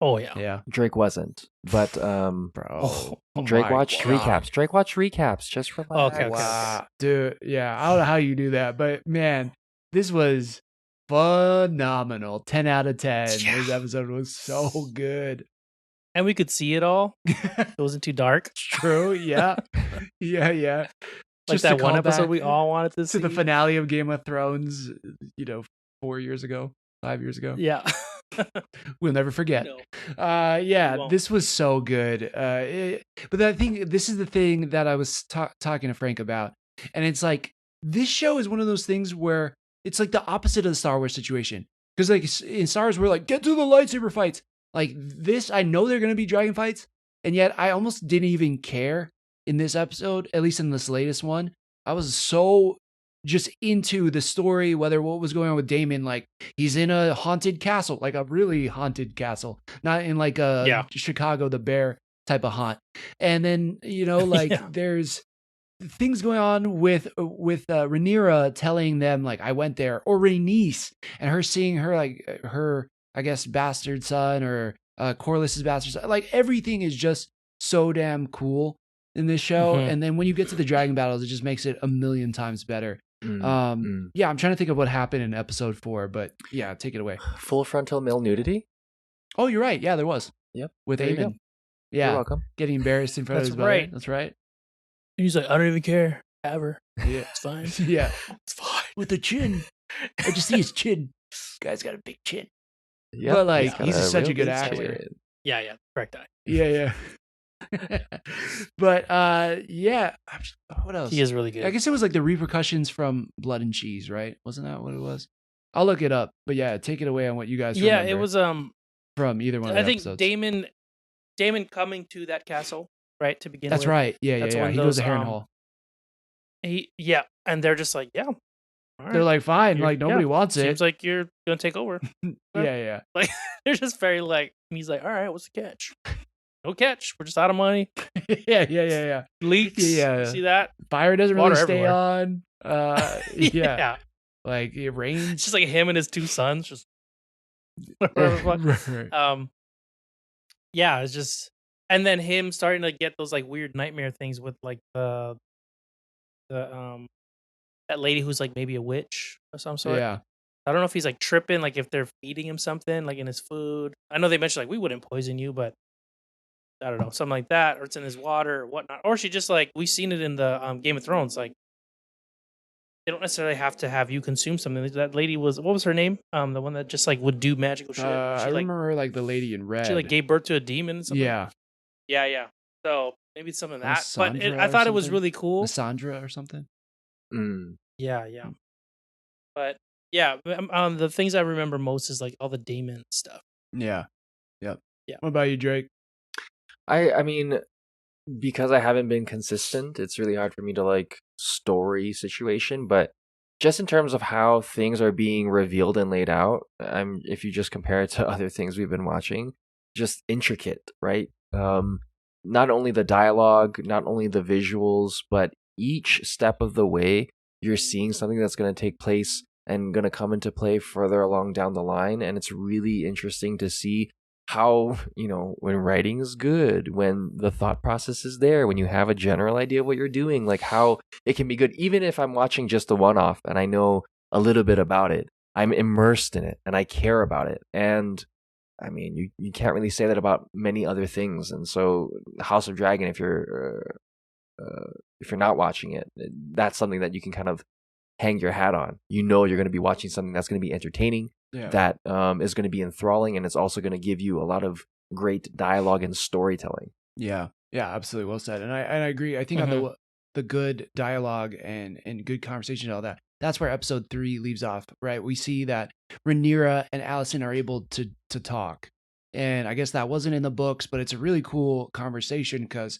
Oh yeah. Yeah. Drake wasn't, but Bro. Drake watched God. recaps. Drake watched recaps. Just relax. Okay. Wow. Dude, yeah. I don't know how you do that, but man, this was phenomenal. 10 out of 10. This episode was so good. And we could see it all. It wasn't too dark. True. Yeah. Yeah. Like Just to that one call episode back we all wanted to see. to the finale of Game of Thrones, 5 years ago. Yeah. We'll never forget. No. Yeah, We won't. this was so good. But I think this is the thing that I was talking to Frank about. And it's like, this show is one of those things where it's like the opposite of the Star Wars situation. Because like in Star Wars, we're like, get to the lightsaber fights. Like this, I know they're going to be dragon fights. And yet I almost didn't even care in this episode, at least in this latest one. I was so just into the story, whether what was going on with Damon, like he's in a haunted castle, like a really haunted castle, not in like a Chicago the Bear type of haunt. And then, there's things going on with Rhaenyra telling them like, I went there, or Rhaenys and her seeing her, like her, I guess, bastard son or Corliss's bastards. Like everything is just so damn cool in this show. Mhm. And then when you get to the dragon battles, it just makes it a million times better. Yeah, I'm trying to think of what happened in episode 4, but yeah, take it away. Full frontal male nudity. Oh, you're right. Yeah, there was. Yep. With There you Aemon. go. Yeah. You're welcome. Getting embarrassed in front of That's his brother. right. That's right. He's like, I don't even care. Ever. Yeah. It's fine. Yeah. It's fine. With the chin. I just see his chin. Guy's got a big chin. Yep, But like, got he's such a real good big actor. chin. Yeah. Correct eye. Yeah. But yeah. What else? He is really good. I guess it was like the repercussions from Blood and Cheese, right? Wasn't that what it was? I'll look it up. But yeah, take it away on what you guys Yeah, remember it was from either one of I the think episodes. Damon coming to that castle, right, to begin That's with. right. Yeah. That's one of He goes those, to Harrenhal. And they're just like, yeah. All They're right. like, fine. You're- Like nobody yeah, wants it. Seems like you're gonna take over. Yeah. They're just very like, and he's like, all right, what's the catch? No catch. We're just out of money. Yeah. Leaks. Yeah. You see that? Fire doesn't Water really stay everywhere. on. Yeah. Like it rains. It's just like him and his 2 sons. Just whatever the fuck. Right. Yeah, it's just, and then him starting to get those like weird nightmare things with like the that lady who's like maybe a witch of some sort. Yeah. I don't know if he's like tripping, like if they're feeding him something like in his food. I know they mentioned like we wouldn't poison you, but I don't know, something like that, or it's in his water or whatnot. Or she just like, we've seen it in the Game of Thrones, like they don't necessarily have to have you consume something. That lady was, what was her name? The one that just like would do magical shit. I She like remember like the lady in red. she like gave birth to a demon. Or something. Yeah. Yeah. So maybe it's something that, but Lysandra I or thought it was something? really cool. Lysandra or something. Yeah. But yeah, the things I remember most is like all the Damon stuff. Yeah. Yep. Yeah. What about you, Drake? I mean, because I haven't been consistent, it's really hard for me to like story situation, but just in terms of how things are being revealed and laid out, if you just compare it to other things we've been watching, just intricate, right? Not only the dialogue, not only the visuals, but each step of the way you're seeing something that's going to take place and going to come into play further along down the line. And it's really interesting to see how, when writing is good, when the thought process is there, when you have a general idea of what you're doing, like how it can be good. Even if I'm watching just a one-off and I know a little bit about it, I'm immersed in it and I care about it. And I mean, you can't really say that about many other things. And so House of Dragon, if you're not watching it, that's something that you can kind of hang your hat on. You're going to be watching something that's going to be entertaining, that is going to be enthralling, and it's also going to give you a lot of great dialogue and storytelling. Yeah, absolutely, well said. And I agree. I think on the good dialogue and good conversation and all that, that's where episode 3 leaves off, right? We see that Rhaenyra and Alicent are able to talk, and I guess that wasn't in the books, but it's a really cool conversation because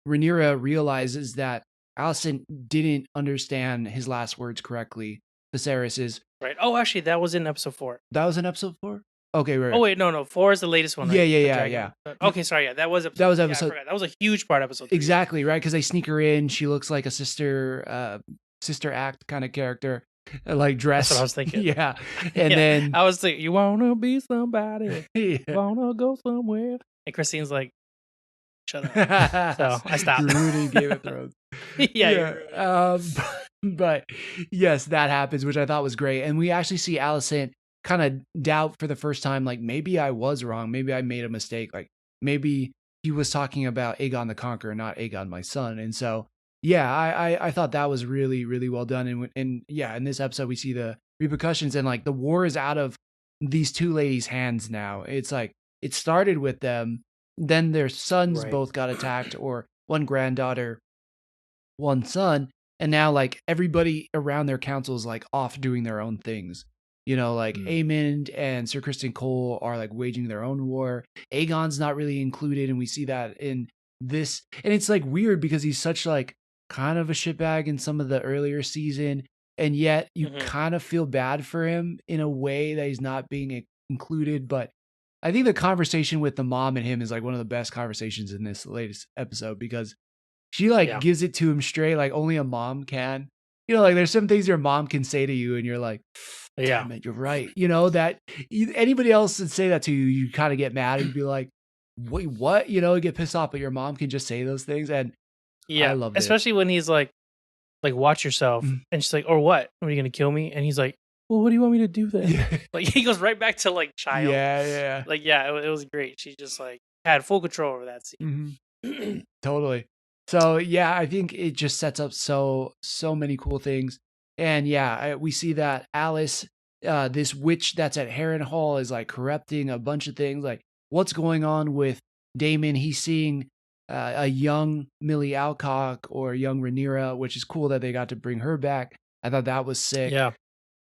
Rhaenyra realizes that Alicent didn't understand his last words correctly. Viserys's. Right. Oh, actually, that was in episode 4. That was in episode 4? Okay, right. Oh, wait, no. 4 is the latest one, right? Yeah. Okay, sorry, yeah, that was episode. That was Yeah, I episode. forgot. That was a huge part of episode 3. Exactly, right? Because they sneak her in. She looks like a sister act kind of character, like dress. That's what I was thinking. Yeah. And then I was thinking, you wanna be somebody, yeah. wanna go somewhere. And Christine's like, shut up. So I stopped. Ruining Game of Thrones. Yeah. But yes, that happens, which I thought was great. And we actually see Alicent kind of doubt for the first time, like maybe I was wrong. Maybe I made a mistake. Like maybe he was talking about Aegon the Conqueror, not Aegon, my son. And so, yeah, I thought that was really, really well done. And yeah, in this episode, we see the repercussions and like the war is out of these 2 ladies' hands now. It's like it started with them. Then their sons both got attacked, or one granddaughter, one son. And now like everybody around their council is like off doing their own things. Like Aemond and Sir Criston Cole are like waging their own war. Aegon's not really included. And we see that in this. And it's like weird because he's such like kind of a shitbag in some of the earlier season. And yet you kind of feel bad for him in a way that he's not being included. But I think the conversation with the mom and him is like one of the best conversations in this latest episode because she like gives it to him straight, like only a mom can. you know, like there's some things your mom can say to you and you're like, Yeah. damn it, you're right. You know, that anybody else would say that to you, you kind of get mad and be like, wait, what? You know, get pissed off, but your mom can just say those things. And Yeah. I loved it. Especially when he's like, watch yourself. Mhm. And she's like, or what? Are you going to kill me? And he's like, well, what do you want me to do then? Yeah. Like, he goes right back to like child. Yeah. Like, yeah, it was great. She just like had full control over that scene. Totally. So yeah, I think it just sets up so many cool things. And yeah, we see that Alice, this witch that's at Heron Hall, is like corrupting a bunch of things. Like, what's going on with Damon? He's seeing a young Millie Alcock or young Rhaenyra, which is cool that they got to bring her back. I thought that was sick. Yeah.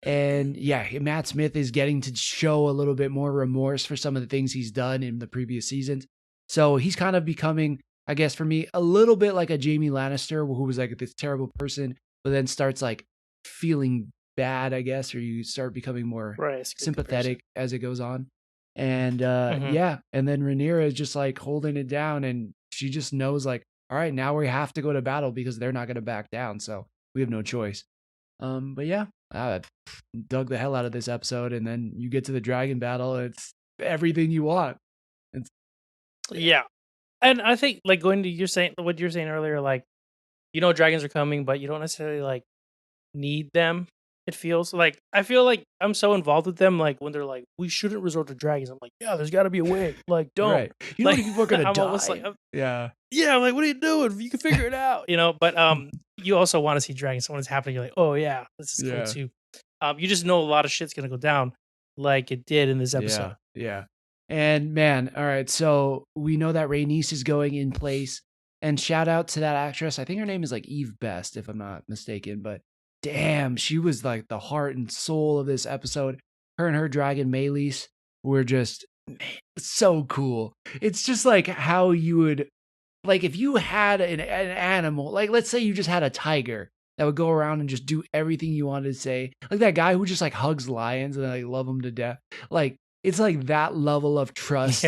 And yeah, Matt Smith is getting to show a little bit more remorse for some of the things he's done in the previous seasons. So he's kind of becoming, I guess for me, a little bit like a Jaime Lannister, who was like this terrible person, but then starts like feeling bad, I guess, or you start becoming more sympathetic as it goes on. And yeah, and then Rhaenyra is just like holding it down, and she just knows like, all right, now we have to go to battle because they're not going to back down, so we have no choice. But yeah, I dug the hell out of this episode, and then you get to the dragon battle. It's everything you want. Yeah. And I think like going to what you're saying earlier, like, you know, dragons are coming, but you don't necessarily like need them. It feels like, I feel like I'm so involved with them. Like when they're like, we shouldn't resort to dragons. I'm like, yeah, there's gotta be a way. Like, don't. Right. You know, like, people are going to die. Almost like, yeah. I'm like, what are you doing? You can figure it out, you know? But you also want to see dragons. So when it's happening, you're like, oh yeah, this is cool too. You just know a lot of shit's going to go down like it did in this episode. Yeah. And man, all right. So we know that Rhaenys is going in place, and shout out to that actress. I think her name is like Eve Best, if I'm not mistaken, but damn, she was like the heart and soul of this episode. Her and her dragon Maelys were just so cool. It's just like how you would, like if you had an animal, like let's say you just had a tiger that would go around and just do everything you wanted to say. Like that guy who just like hugs lions and like love them to death. Like it's like that level of trust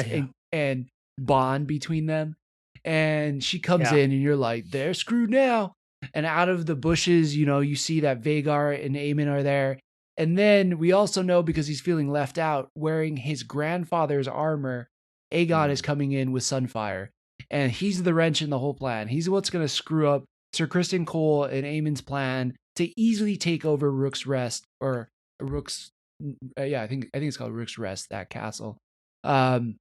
and bond between them. And she comes in and you're like, they're screwed now. And out of the bushes, you know, you see that Vhagar and Aemon are there. And then we also know, because he's feeling left out, wearing his grandfather's armor, Aegon is coming in with Sunfire. And he's the wrench in the whole plan. He's what's going to screw up Sir Criston Cole and Aemon's plan to easily take over Rook's Rest, or Rook's, I think it's called Rook's Rest, that castle. It's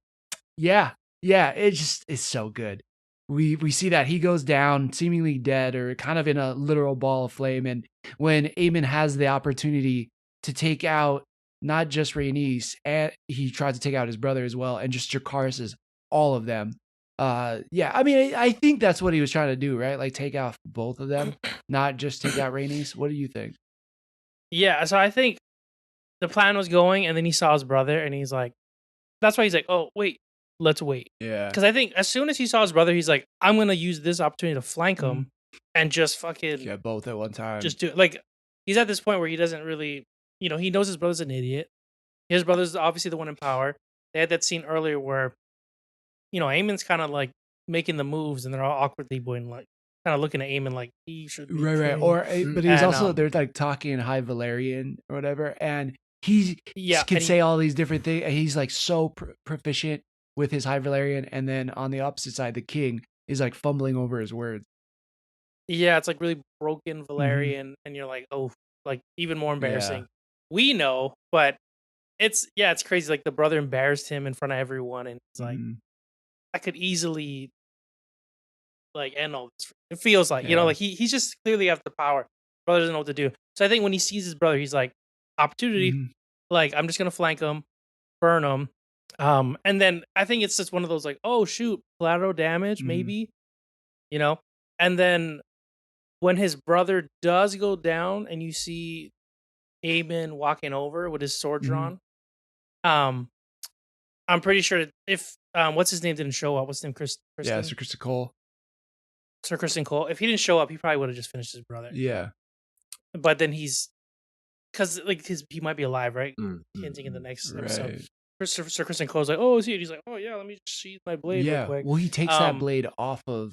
so good. We see that he goes down seemingly dead, or kind of in a literal ball of flame. And when Aemon has the opportunity to take out not just Rhaenys, and he tries to take out his brother as well, and just Dracarys all of them. I mean, I think that's what he was trying to do, right? Like take out both of them, not just take out Rhaenys. What do you think? Yeah, so I think the plan was going, and then he saw his brother, and he's like, that's why he's like, oh, wait, let's wait. Yeah. Because I think as soon as he saw his brother, he's like, I'm going to use this opportunity to flank him and just fucking... Yeah, both at one time. Just do it. Like, he's at this point where he doesn't really... You know, he knows his brother's an idiot. His brother's obviously the one in power. They had that scene earlier where, you know, Aemon's kind of like making the moves, and they're all awkwardly going like, kind of looking at Aemon like he should be right. But he's also, they're like talking in High Valyrian or whatever, and he can say all these different things, and he's like so proficient with his High Valyrian, and then on the opposite side, the king is like fumbling over his words. Yeah, it's like really broken Valyrian, and you're like, oh, like even more embarrassing. Yeah. We know, but it's crazy. Like the brother embarrassed him in front of everyone, and it's like, I could easily like end all this. It feels like, you know, like he's just clearly has the power. Brother doesn't know what to do. So I think when he sees his brother, he's like, opportunity. Like, I'm just gonna flank him, burn him. And then I think it's just one of those like, oh shoot, collateral damage, maybe, you know. And then when his brother does go down, and you see Aemon walking over with his sword drawn, I'm pretty sure if what's his name didn't show up, what's his name, Kristen? Yeah, Sir Criston Cole. Sir Criston Cole. If he didn't show up, he probably would have just finished his brother. Yeah, but then because like he might be alive, right? Hinting in the next episode. Sir Criston Cole's like, oh, is he? And he's like, oh yeah, let me just sheath my blade real quick. Well, he takes that blade off of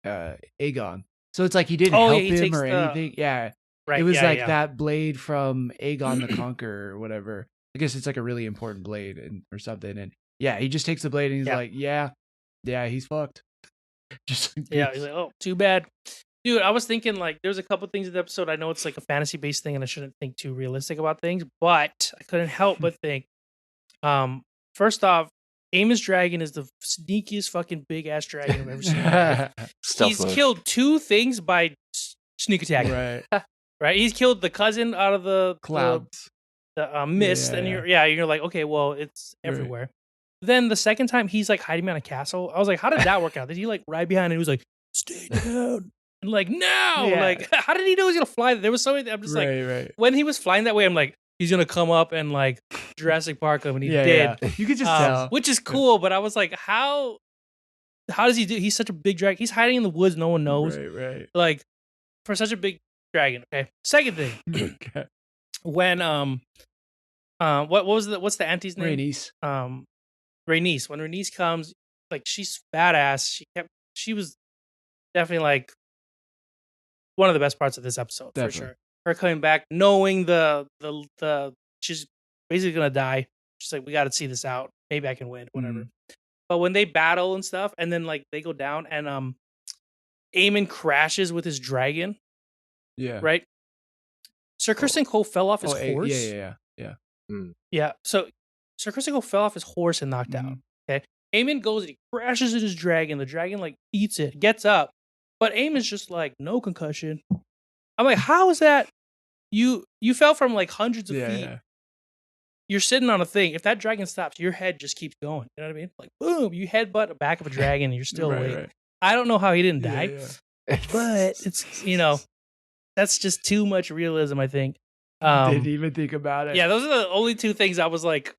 Aegon, so it's like he didn't help him or anything. Yeah, Right. It was yeah, like yeah. that blade from Aegon the Conqueror or whatever. I guess it's like a really important blade or something. And yeah, he just takes the blade and he's Yeah. like, yeah, he's fucked. Just like Yeah, this. he's like, oh, too bad. Dude, I was thinking like there's a couple things in the episode. I know it's like a fantasy based thing and I shouldn't think too realistic about things, but I couldn't help but think, first off, Amos Dragon is the sneakiest fucking big ass dragon I've ever seen. in my life. Stealth He's mode. killed 2 things by sneak attack. Right. Right? He's killed the cousin out of the Clouds. the mist, Yeah, and yeah. you're like, okay, well, it's Right. everywhere. Then the second time he's like hiding behind a castle. I was like, how did that work out? Did he like ride behind and he was like, stay down? And like, no, Yeah. like, how did he know he was gonna fly? There was so many. I'm just like, Right. when he was flying that way, I'm like, he's gonna come up and like Jurassic Park him, and he Yeah, did, yeah. You could just tell. which is cool. But I was like, how does he do? He's such a big dragon. He's hiding in the woods. No one knows. Right. Like for such a big dragon. Okay. Second thing, Okay. when what's the auntie's name? Rhaenys. Rhaenys. When Rhaenys comes, like she's badass. She was definitely like one of the best parts of this episode for Definitely. sure. Her coming back, knowing the she's basically gonna die. She's like, we got to see this out. Maybe I can win, whatever. Mhm. But when they battle and stuff, and then like they go down, and Aemon crashes with his dragon, Yeah. right? Sir Kristen Cole fell off his horse. Yeah. Yeah. So Sir Kristen Cole fell off his horse and knocked out. Okay. Aemon goes and he crashes at his dragon. The dragon like eats it, gets up, but Aemon's just like no concussion. I'm like, how is that? You fell from like hundreds of feet. Yeah. You're sitting on a thing. If that dragon stops, your head just keeps going. You know what I mean? Like boom, you headbutt the back of a dragon and you're still awake. Right. I don't know how he didn't die, Yeah. but it's that's just too much realism. I think. Didn't even think about it. Yeah, those are the only 2 things I was like,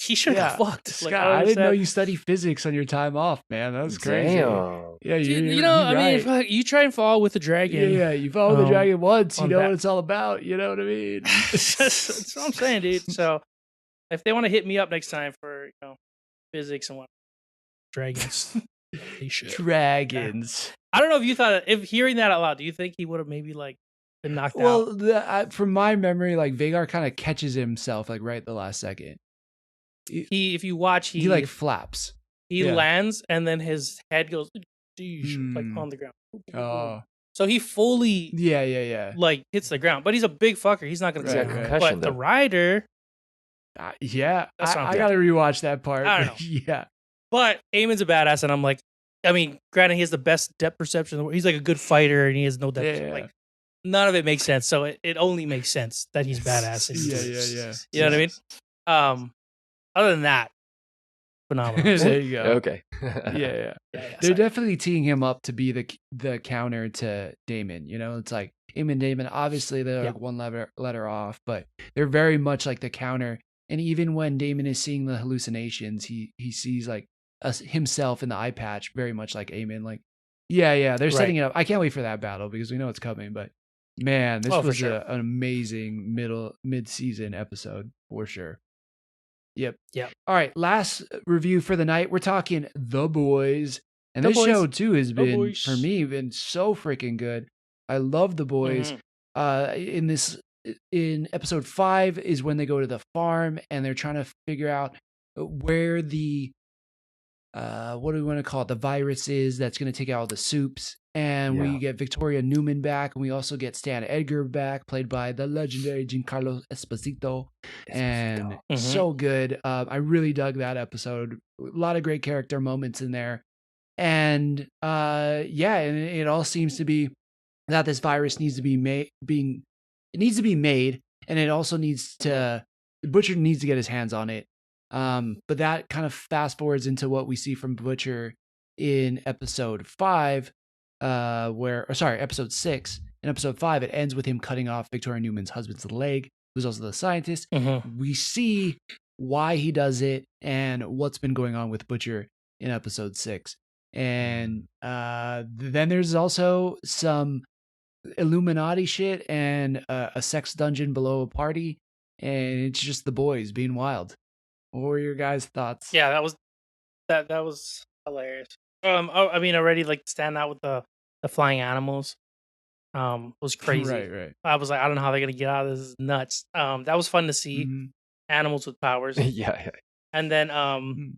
he should have got fucked. Scott, Like, I didn't know you study physics on your time off, man. That was crazy. Damn. Yeah, You know, I mean, right. fuck, you try and fall with the dragon. Yeah, you follow the dragon once, you on know that. what it's all about. You know what I mean? That's what I'm saying, dude. So if they want to hit me up next time for physics and what dragons, they should. Dragons. I don't know if you thought, if hearing that out loud, do you think he would have maybe like been knocked out? Well, from my memory, like Vhagar kind of catches himself like right at the last second. If you watch, He like flaps. he yeah. lands and then his head goes like on the ground. Oh, So he fully yeah. like hits the ground, but he's a big fucker. He's not gonna Right, see He's got right. concussion, But the though. rider, Yeah. That's what I'm I gotta rewatch that part. I don't but yeah. but Aemon's a badass, and I'm like, I mean, granted, he has the best depth perception in the world. He's like a good fighter, and he has no depth. Yeah. Like none of it makes sense. So it only makes sense that he's badass. And Yeah. You know what I mean? Other than that, phenomenal. There you go. Okay. Yeah. Yeah, They're definitely teeing him up to be the counter to Daemon. You know, it's like Daemon. Obviously, they're like one letter off, but they're very much like the counter. And even when Daemon is seeing the hallucinations, he sees like himself in the eye patch, very much like Aemon. Like, yeah, they're setting it up. I can't wait for that battle because we know it's coming. But man, this was sure. an amazing mid-season episode for sure. Yep. All right, last review for the night. We're talking The Boys, and this show too has been for me been so freaking good. I love The Boys. In episode 5 is when they go to the farm and they're trying to figure out where the what do we want to call it, the virus is that's going to take out all the soups. And we get Victoria Newman back, and we also get Stan Edgar back, played by the legendary Giancarlo Esposito. And so good. I really dug that episode. A lot of great character moments in there. And and it all seems to be that this virus needs to be made, and it also needs to, Butcher needs to get his hands on it. But that kind of fast forwards into what we see from Butcher in episode 5. Episode 6. In episode 5, it ends with him cutting off Victoria Newman's husband's leg, who's also the scientist. We see why he does it and what's been going on with Butcher in episode 6. And then there's also some Illuminati shit and a sex dungeon below a party, and it's just the boys being wild. What were your guys' thoughts? Yeah, that was hilarious. I mean, already like stand out with the flying animals. was crazy. Right. I was like, I don't know how they're gonna get out of this. This is nuts. That was fun to see. Mhm. Animals with powers. Yeah. And then Mm.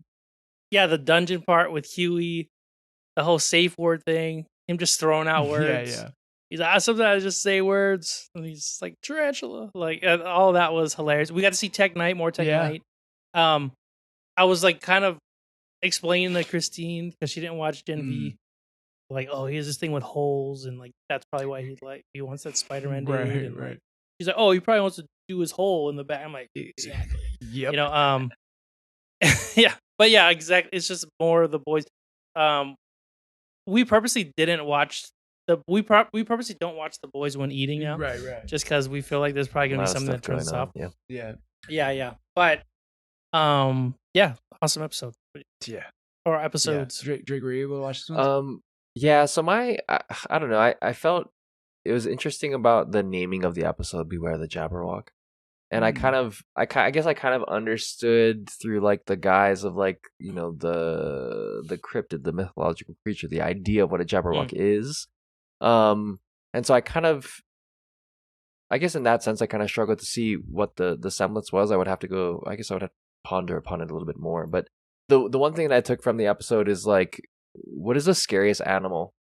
yeah, the dungeon part with Huey, the whole safe word thing, him just throwing out Yeah, words. yeah. He's like, sometimes I just say words, and he's just like tarantula. Like all that was hilarious. We got to see Tech Knight, more Tech Yeah. Knight. I was like kind of explaining to Christine because she didn't watch Gen V. Like, oh, he has this thing with holes, and like that's probably why he wants that Spider-Man dude. Right, And right. like, he's like, oh, he probably wants to do his hole in the back. I'm like, exactly. Yep. You know, yeah, but yeah, exactly. It's just more of the boys. We purposely didn't watch we purposely don't watch the boys when eating now, Right. just because we feel like there's probably gonna be A lot of something that stuff turns us going off. on. Yeah. Yeah. But yeah, awesome episode Yeah. or episodes. Drake, were you able to watch this one? Yeah. So I don't know. I felt it was interesting about the naming of the episode, "Beware the Jabberwock," and I guess I kind of understood through like the guise of like the cryptid, the mythological creature, the idea of what a Jabberwock is. And so I guess in that sense, I kind of struggled to see what the semblance was. I would have to ponder upon it a little bit more. But the one thing that I took from the episode is like, what is the scariest animal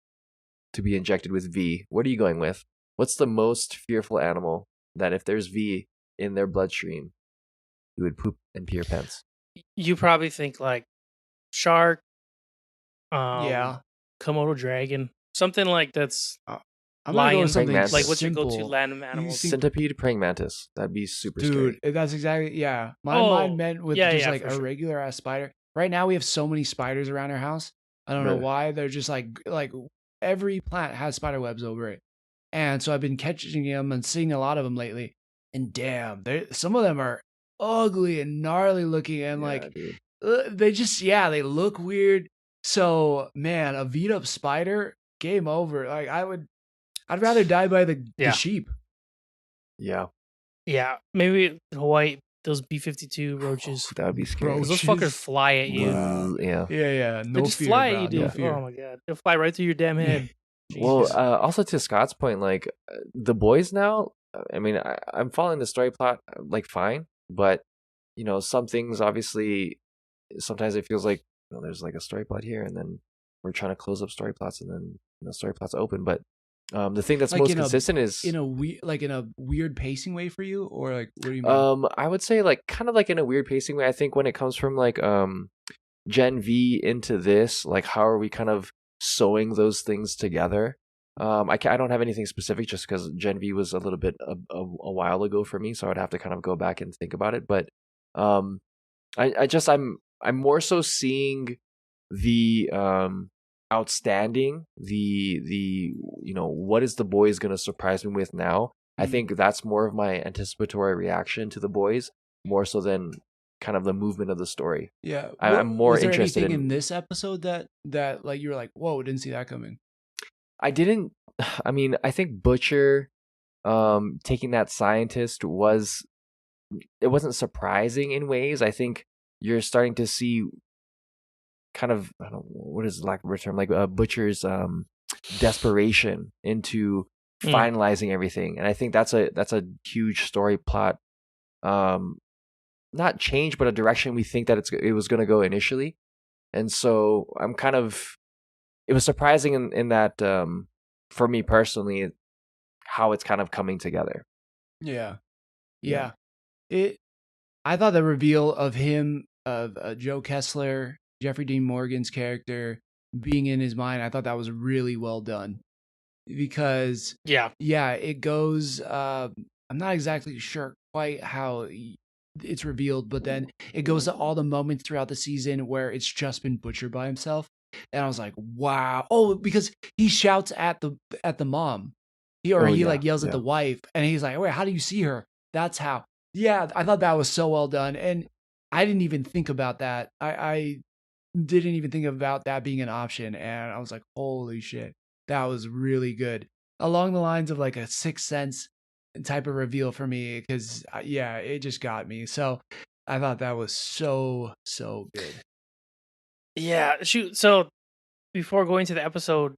to be injected with V? What are you going with? What's the most fearful animal that if there's V in their bloodstream, you would poop and pee your pants? You probably think like shark, Yeah. Komodo dragon, something like that's I'm gonna go lion. with something mantis. Like, what's your simple. go-to land animals? Centipede, praying mantis. That'd be super Dude, scary. that's exactly My Oh, mind meant with yeah, just yeah, like for a sure. regular ass spider. Right now we have so many spiders around our house. I don't know Really? why. They're just like every plant has spider webs over it. And so I've been catching them and seeing a lot of them lately. And damn, some of them are ugly and gnarly looking and like dude. they look weird. So man, a beat up spider, game over. Like I'd rather die by the sheep. Yeah. Yeah, maybe Hawaii. Those B-52 roaches. That would be scary. 'Cause those Roaches? fuckers fly at you. Wow. Yeah. Yeah. They No just fear, fly bro. at you, No dude. fear. Oh my god, they'll fly right through your damn head. Well, Jesus. also to Scott's point, like the boys now. I mean, I'm following the story plot like fine, but some things obviously sometimes it feels like there's like a story plot here, and then we're trying to close up story plots, and then story plots open. But the thing that's Like most consistent is in a weird pacing way for you, or like what do you mean? I would say like kind of like in a weird pacing way. I think when it comes from like Gen V into this, like how are we kind of sewing those things together? I don't have anything specific just because Gen V was a little bit a while ago for me, so I'd have to kind of go back and think about it. But I'm more so seeing the outstanding, the what is the boys gonna surprise me with now? I think that's more of my anticipatory reaction to the boys, more so than kind of the movement of the story. Yeah, I'm more was there interested anything in in this episode that like you were like, whoa, didn't see that coming. I didn't. I mean, I think Butcher taking that scientist wasn't surprising in ways. I think you're starting to see kind of, I don't know, what is lack of a term, like Butcher's desperation into finalizing everything, and I think that's a huge story plot, not change, but a direction we think that it was going to go initially, and so I'm kind of, it was surprising in that for me personally how it's kind of coming together. Yeah. I thought the reveal of him, of Joe Kessler, Jeffrey Dean Morgan's character being in his mind, I thought that was really well done, because it goes. I'm not exactly sure quite how it's revealed, but then it goes to all the moments throughout the season where it's just been Butcher by himself, and I was like, wow. Oh, because he shouts at the mom, he like yells at the wife, and he's like, wait, how do you see her? That's how. Yeah, I thought that was so well done, and I didn't even think about that. I didn't even think about that being an option, and I was like, holy shit, that was really good. Along the lines of like a Sixth Sense type of reveal for me, because it just got me. So I thought that was so good. Yeah, shoot. So before going to the episode,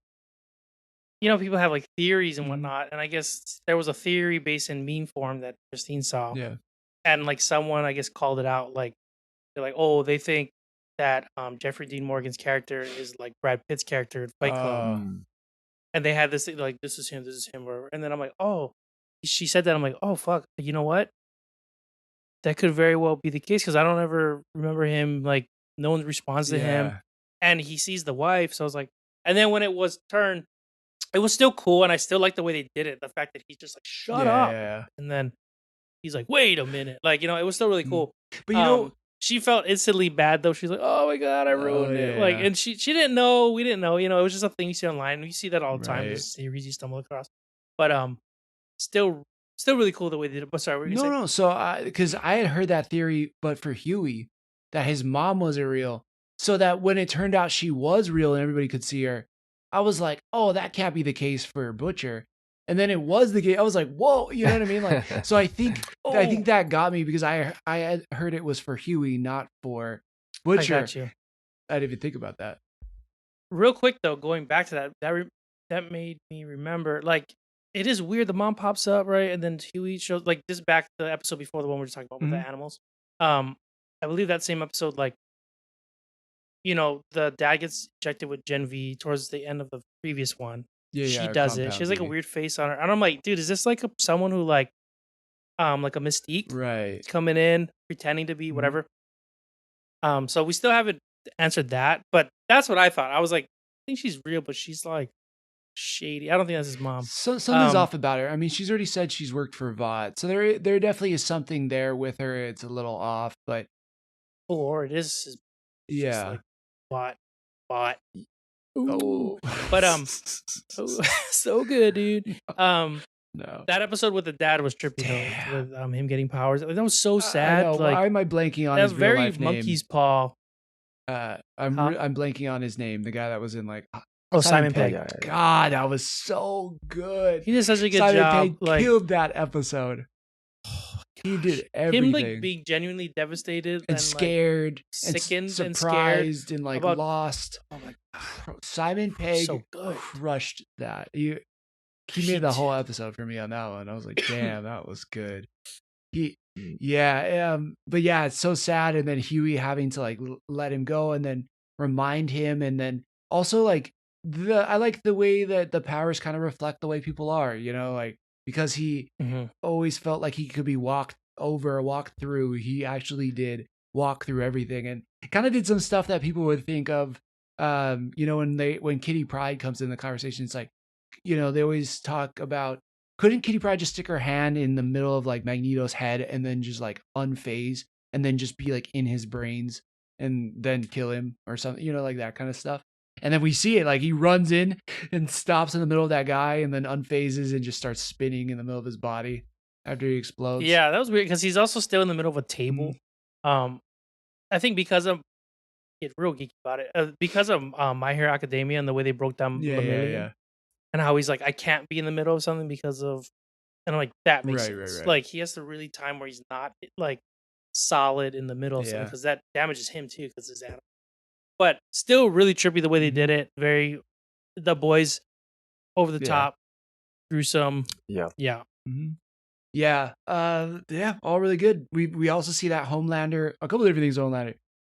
people have like theories and Mhm. whatnot, and I guess there was a theory based in meme form that Christine saw, Yeah. and like someone I guess called it out. Like they're like, oh, they think that Jeffrey Dean Morgan's character is like Brad Pitt's character in Fight Club, Mm. and they had this thing, like this is him, or and then I'm like, oh, she said that. I'm like, oh fuck, you know what? That could very well be the case because I don't ever remember him like no one responds to him, Yeah. and he sees the wife. So I was like, and then when it was turned, it was still cool, and I still like the way they did it. The fact that he's just like, shut Yeah, up, yeah. and then he's like, wait a minute, like it was still really Mhm. cool. But you know, She felt instantly bad though. She's like, oh my god, I ruined it. Like, yeah. and she didn't know, we didn't know. It was just a thing you see online. We see that all the time. Right. There's series you stumble across, but still, really cool the way they did it. But sorry, what were you gonna say? No. So, because I had heard that theory, but for Huey, that his mom wasn't real. So that when it turned out she was real and everybody could see her, I was like, oh, that can't be the case for Butcher. And then it was the case. I was like, whoa, you know what I mean? Like, so I think that got me because I had heard it was for Huey, not for Butcher. I got you. I didn't even think about that. Real quick though, going back to that made me remember, like, it is weird. The mom pops up, right, and then Huey shows, like, this back to the episode before the one we were talking about with the animals. I believe that same episode, like, the dad gets injected with Gen V towards the end of the previous one. Yeah, She does it. She has like a weird face on her, and I'm like, dude, is this like someone who like a Mystique Right. coming in pretending to be Mhm. whatever? So we still haven't answered that, but that's what I thought. I was like, I think she's real, but she's like shady. I don't think that's his mom. So something's off about her. I mean, she's already said she's worked for Vought, so there definitely is something there with her. It's a little off, but Or it is his, it's just yeah. like bot. Oh, But so good, dude. no. That episode with the dad was trippy Damn. though, with him getting powers. That was so I sad. know. Like, Why am I blanking on that his was real very life name? monkey's paw. I'm Huh? I'm blanking on his name. The guy that was in like Oh, Simon Pegg. Yeah. God, that was so good. He did such a good Simon job. Pegg Like, killed that episode. He did everything. him like being genuinely devastated and like, scared, sickened and and scared surprised, and like about- lost. oh my Simon Pegg so good. crushed that. He made the whole episode for me on that one. I was like, damn, that was good. But yeah, it's so sad. And then Huey having to like let him go and then remind him, and then also like I like the way that the powers kind of reflect the way people are, like because he always felt like he could be walked over, walked through. He actually did walk through everything, and kind of did some stuff that people would think of. When Kitty Pryde comes in the conversation, it's like, they always talk about, couldn't Kitty Pryde just stick her hand in the middle of like Magneto's head and then just like unphase and then just be like in his brains and then kill him or something, like that kind of stuff. And then we see it, like he runs in and stops in the middle of that guy and then unphases and just starts spinning in the middle of his body after he explodes. Yeah, that was weird because he's also still in the middle of a table. I think because of, get real geeky about it, because of My Hero Academia and the way they broke down Lemillion, and how he's like, I can't be in the middle of something because of, and I'm like, that makes sense. Right. Like he has to really time where he's not like solid in the middle of something because that damages him too because his animal. But still really trippy the way they did it. Very, the boys over the top, gruesome. Yeah. All really good. We also see that Homelander, a couple of different things. Homelander,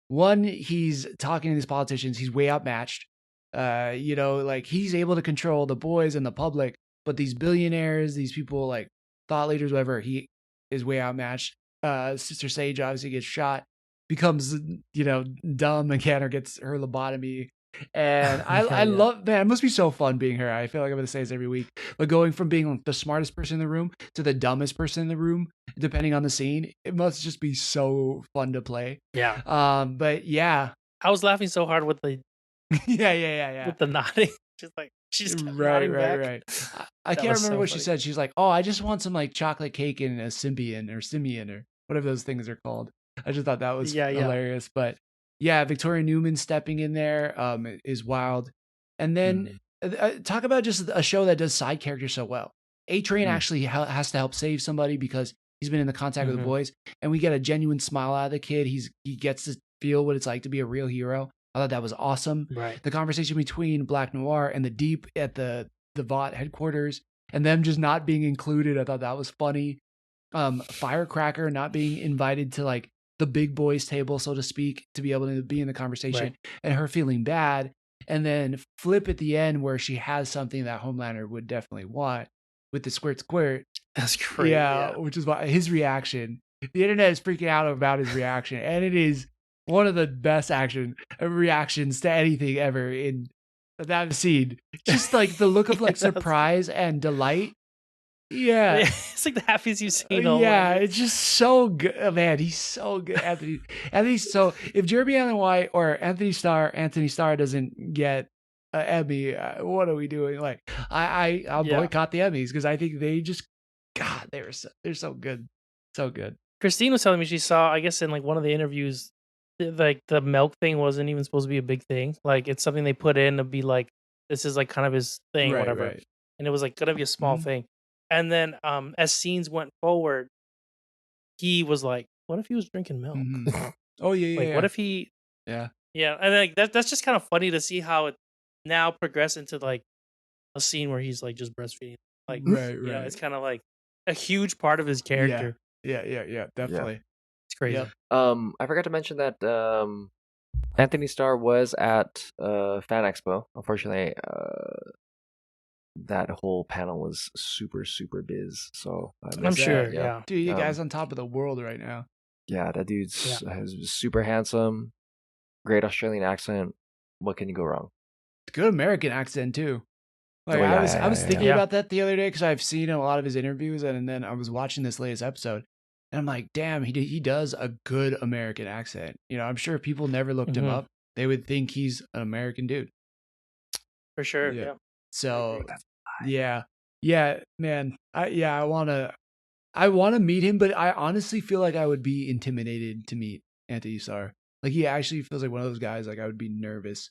one, he's talking to these politicians. He's way outmatched. Like he's able to control the boys and the public, but these billionaires, these people like thought leaders, whatever, he is way outmatched. Sister Sage obviously gets shot, becomes dumb again, or gets her lobotomy. And I love, man, it must be so fun being her. I feel like I'm gonna say this every week, but going from being like the smartest person in the room to the dumbest person in the room, depending on the scene, it must just be so fun to play. Yeah. But yeah, I was laughing so hard with the with the nodding. Just like she's right. I can't remember what she said. She's like, "Oh, I just want some like chocolate cake and a Symbian or whatever those things are called." I just thought that was hilarious. But yeah, Victoria Newman stepping in there is wild. And then talk about just a show that does side characters so well. A-Train actually has to help save somebody because he's been in the contact with the boys, and we get a genuine smile out of the kid. He gets to feel what it's like to be a real hero. I thought that was awesome. Right. The conversation between Black Noir and the Deep at the the Vought headquarters and them just not being included. I thought that was funny. Firecracker not being invited to like the big boys table, so to speak, to be able to be in the conversation, and her feeling bad. And then flip at the end where she has something that Homelander would definitely want with the squirt. That's great. Yeah, which is why his reaction. The internet is freaking out about his reaction, and it is one of the best reactions to anything ever in that scene. Just like the look of like surprise and delight. Yeah. It's like the happiest you've seen all Yeah, night. it's just so good. Oh, man, he's so good. Anthony's so if Jeremy Allen White or Anthony Starr doesn't get an Emmy, what are we doing? Like I'll boycott the Emmys because I think they just God, they're so good. So good. Christine was telling me she saw, I guess in like one of the interviews, like the milk thing wasn't even supposed to be a big thing. Like it's something they put in to be like, this is like kind of his thing, whatever. Right. And it was like gonna be a small thing. And then as scenes went forward, he was like, what if he was drinking milk? Mm-hmm. Oh yeah. Like what if he Yeah. Yeah. And like that's just kind of funny to see how it now progressed into like a scene where he's like just breastfeeding. Like right. You know, it's kind of like a huge part of his character. Yeah, definitely. It's crazy. Yep. I forgot to mention that Anthony Starr was at Fan Expo. Unfortunately, that whole panel was super biz. So I'm sure. Yeah. Dude, you guys on top of the world right now. Yeah, that dude's super handsome, great Australian accent. What can you go wrong? Good American accent too. Like I was thinking about that the other day because I've seen a lot of his interviews and then I was watching this latest episode and I'm like, damn, he does a good American accent. You know, I'm sure if people never looked him up, they would think he's an American dude. For sure. Yeah. So yeah, man. I wanna meet him, but I honestly feel like I would be intimidated to meet Anthony Starr. Like he actually feels like one of those guys like I would be nervous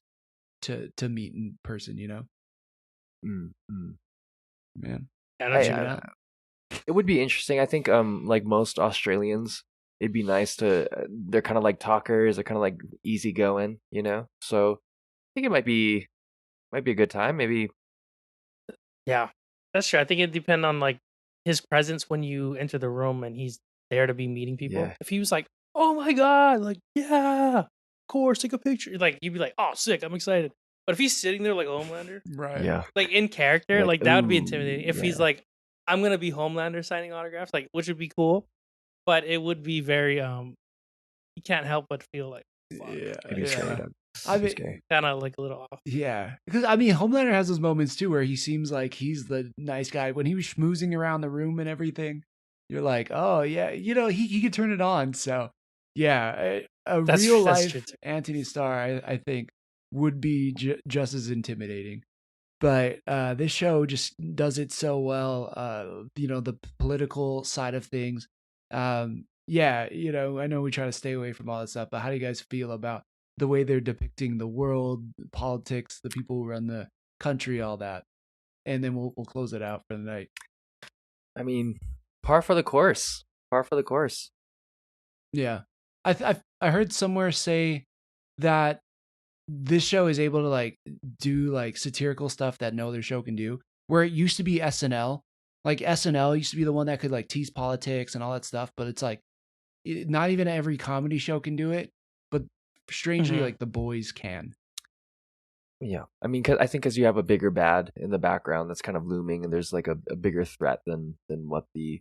to meet in person, you know? Man. It would be interesting. I think like most Australians, it'd be nice to they're kind of like talkers, they're kind of like easygoing, you know? So I think it might be a good time, maybe. Yeah. That's true. I think it depends on like his presence when you enter the room and he's there to be meeting people. Yeah. If he was like, "Oh my god, like yeah, of course, take a picture." Like you'd be like, "Oh, sick, I'm excited." But if he's sitting there like Homelander, Right. Yeah. like in character, like that would be ooh, intimidating. If he's yeah. like, I'm gonna be Homelander signing autographs, like which would be cool, but it would be very you can't help but feel like It'd be scary, Doug. I mean, kind of like a little off. Yeah, because I mean, Homelander has those moments too where he seems like he's the nice guy when he was schmoozing around the room and everything. You're like, oh yeah, you know, he could turn it on. So yeah, That's real true life too. Anthony Starr, I think, would be just as intimidating. But this show just does it so well. You know, the political side of things. Yeah, you know, I know we try to stay away from all that stuff, but how do you guys feel about the way they're depicting the world, politics, the people who run the country, all that? And then we'll close it out for the night. I mean, par for the course. Yeah, I heard somewhere say that this show is able to like do like satirical stuff that no other show can do. Where it used to be SNL, like SNL used to be the one that could like tease politics and all that stuff, but it's like not even every comedy show can do it. But strangely, like The Boys can. Yeah, I mean, I think because you have a bigger bad in the background that's kind of looming, and there's like a bigger threat than what the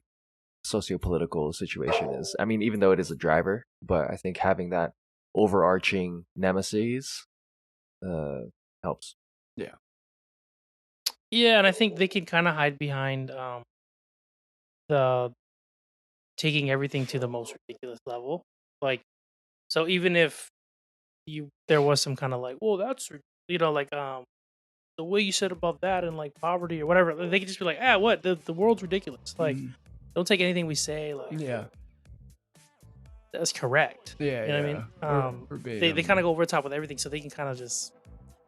socio-political situation is. I mean, even though it is a driver, but I think having that overarching nemesis helps. Yeah, and I think they can kind of hide behind the taking everything to the most ridiculous level. Like, so even if there was some kind of like, well, that's like the way you said about that and like poverty or whatever, they could just be like, what the world's ridiculous. Like, don't take anything we say. Like, that's correct. Yeah, you know what I mean? They kind of go over the top with everything, so they can kind of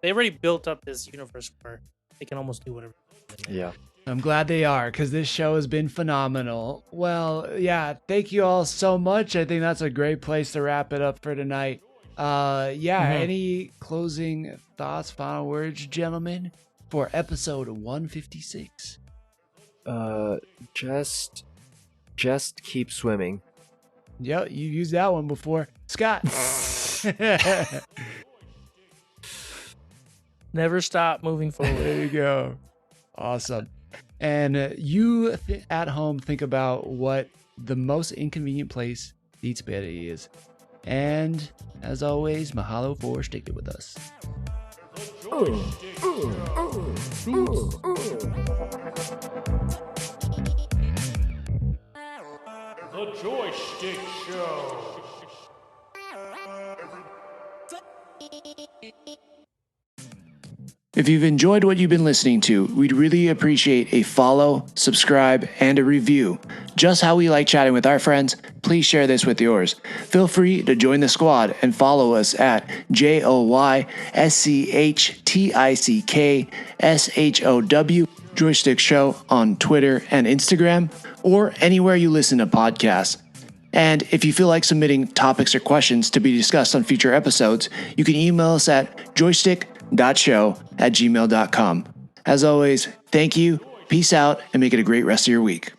they already built up this universe where they can almost do whatever. Yeah. I'm glad they are, because this show has been phenomenal. Well, yeah, thank you all so much. I think that's a great place to wrap it up for tonight. Any closing thoughts, final words, gentlemen, for episode 156? Just keep swimming. Yep, you used that one before. Scott. Never stop moving forward. There you go. Awesome. And you at home think about what the most inconvenient place to eat spaghetti is. And as always, mahalo for sticking with us. The Joystick Show. If you've enjoyed what you've been listening to, we'd really appreciate a follow, subscribe, and a review. Just how we like chatting with our friends, please share this with yours. Feel free to join the squad and follow us at JoyStickShow Joystick Show on Twitter and Instagram, or anywhere you listen to podcasts. And if you feel like submitting topics or questions to be discussed on future episodes, you can email us at joystick.show@gmail.com. As always, thank you, peace out, and make it a great rest of your week.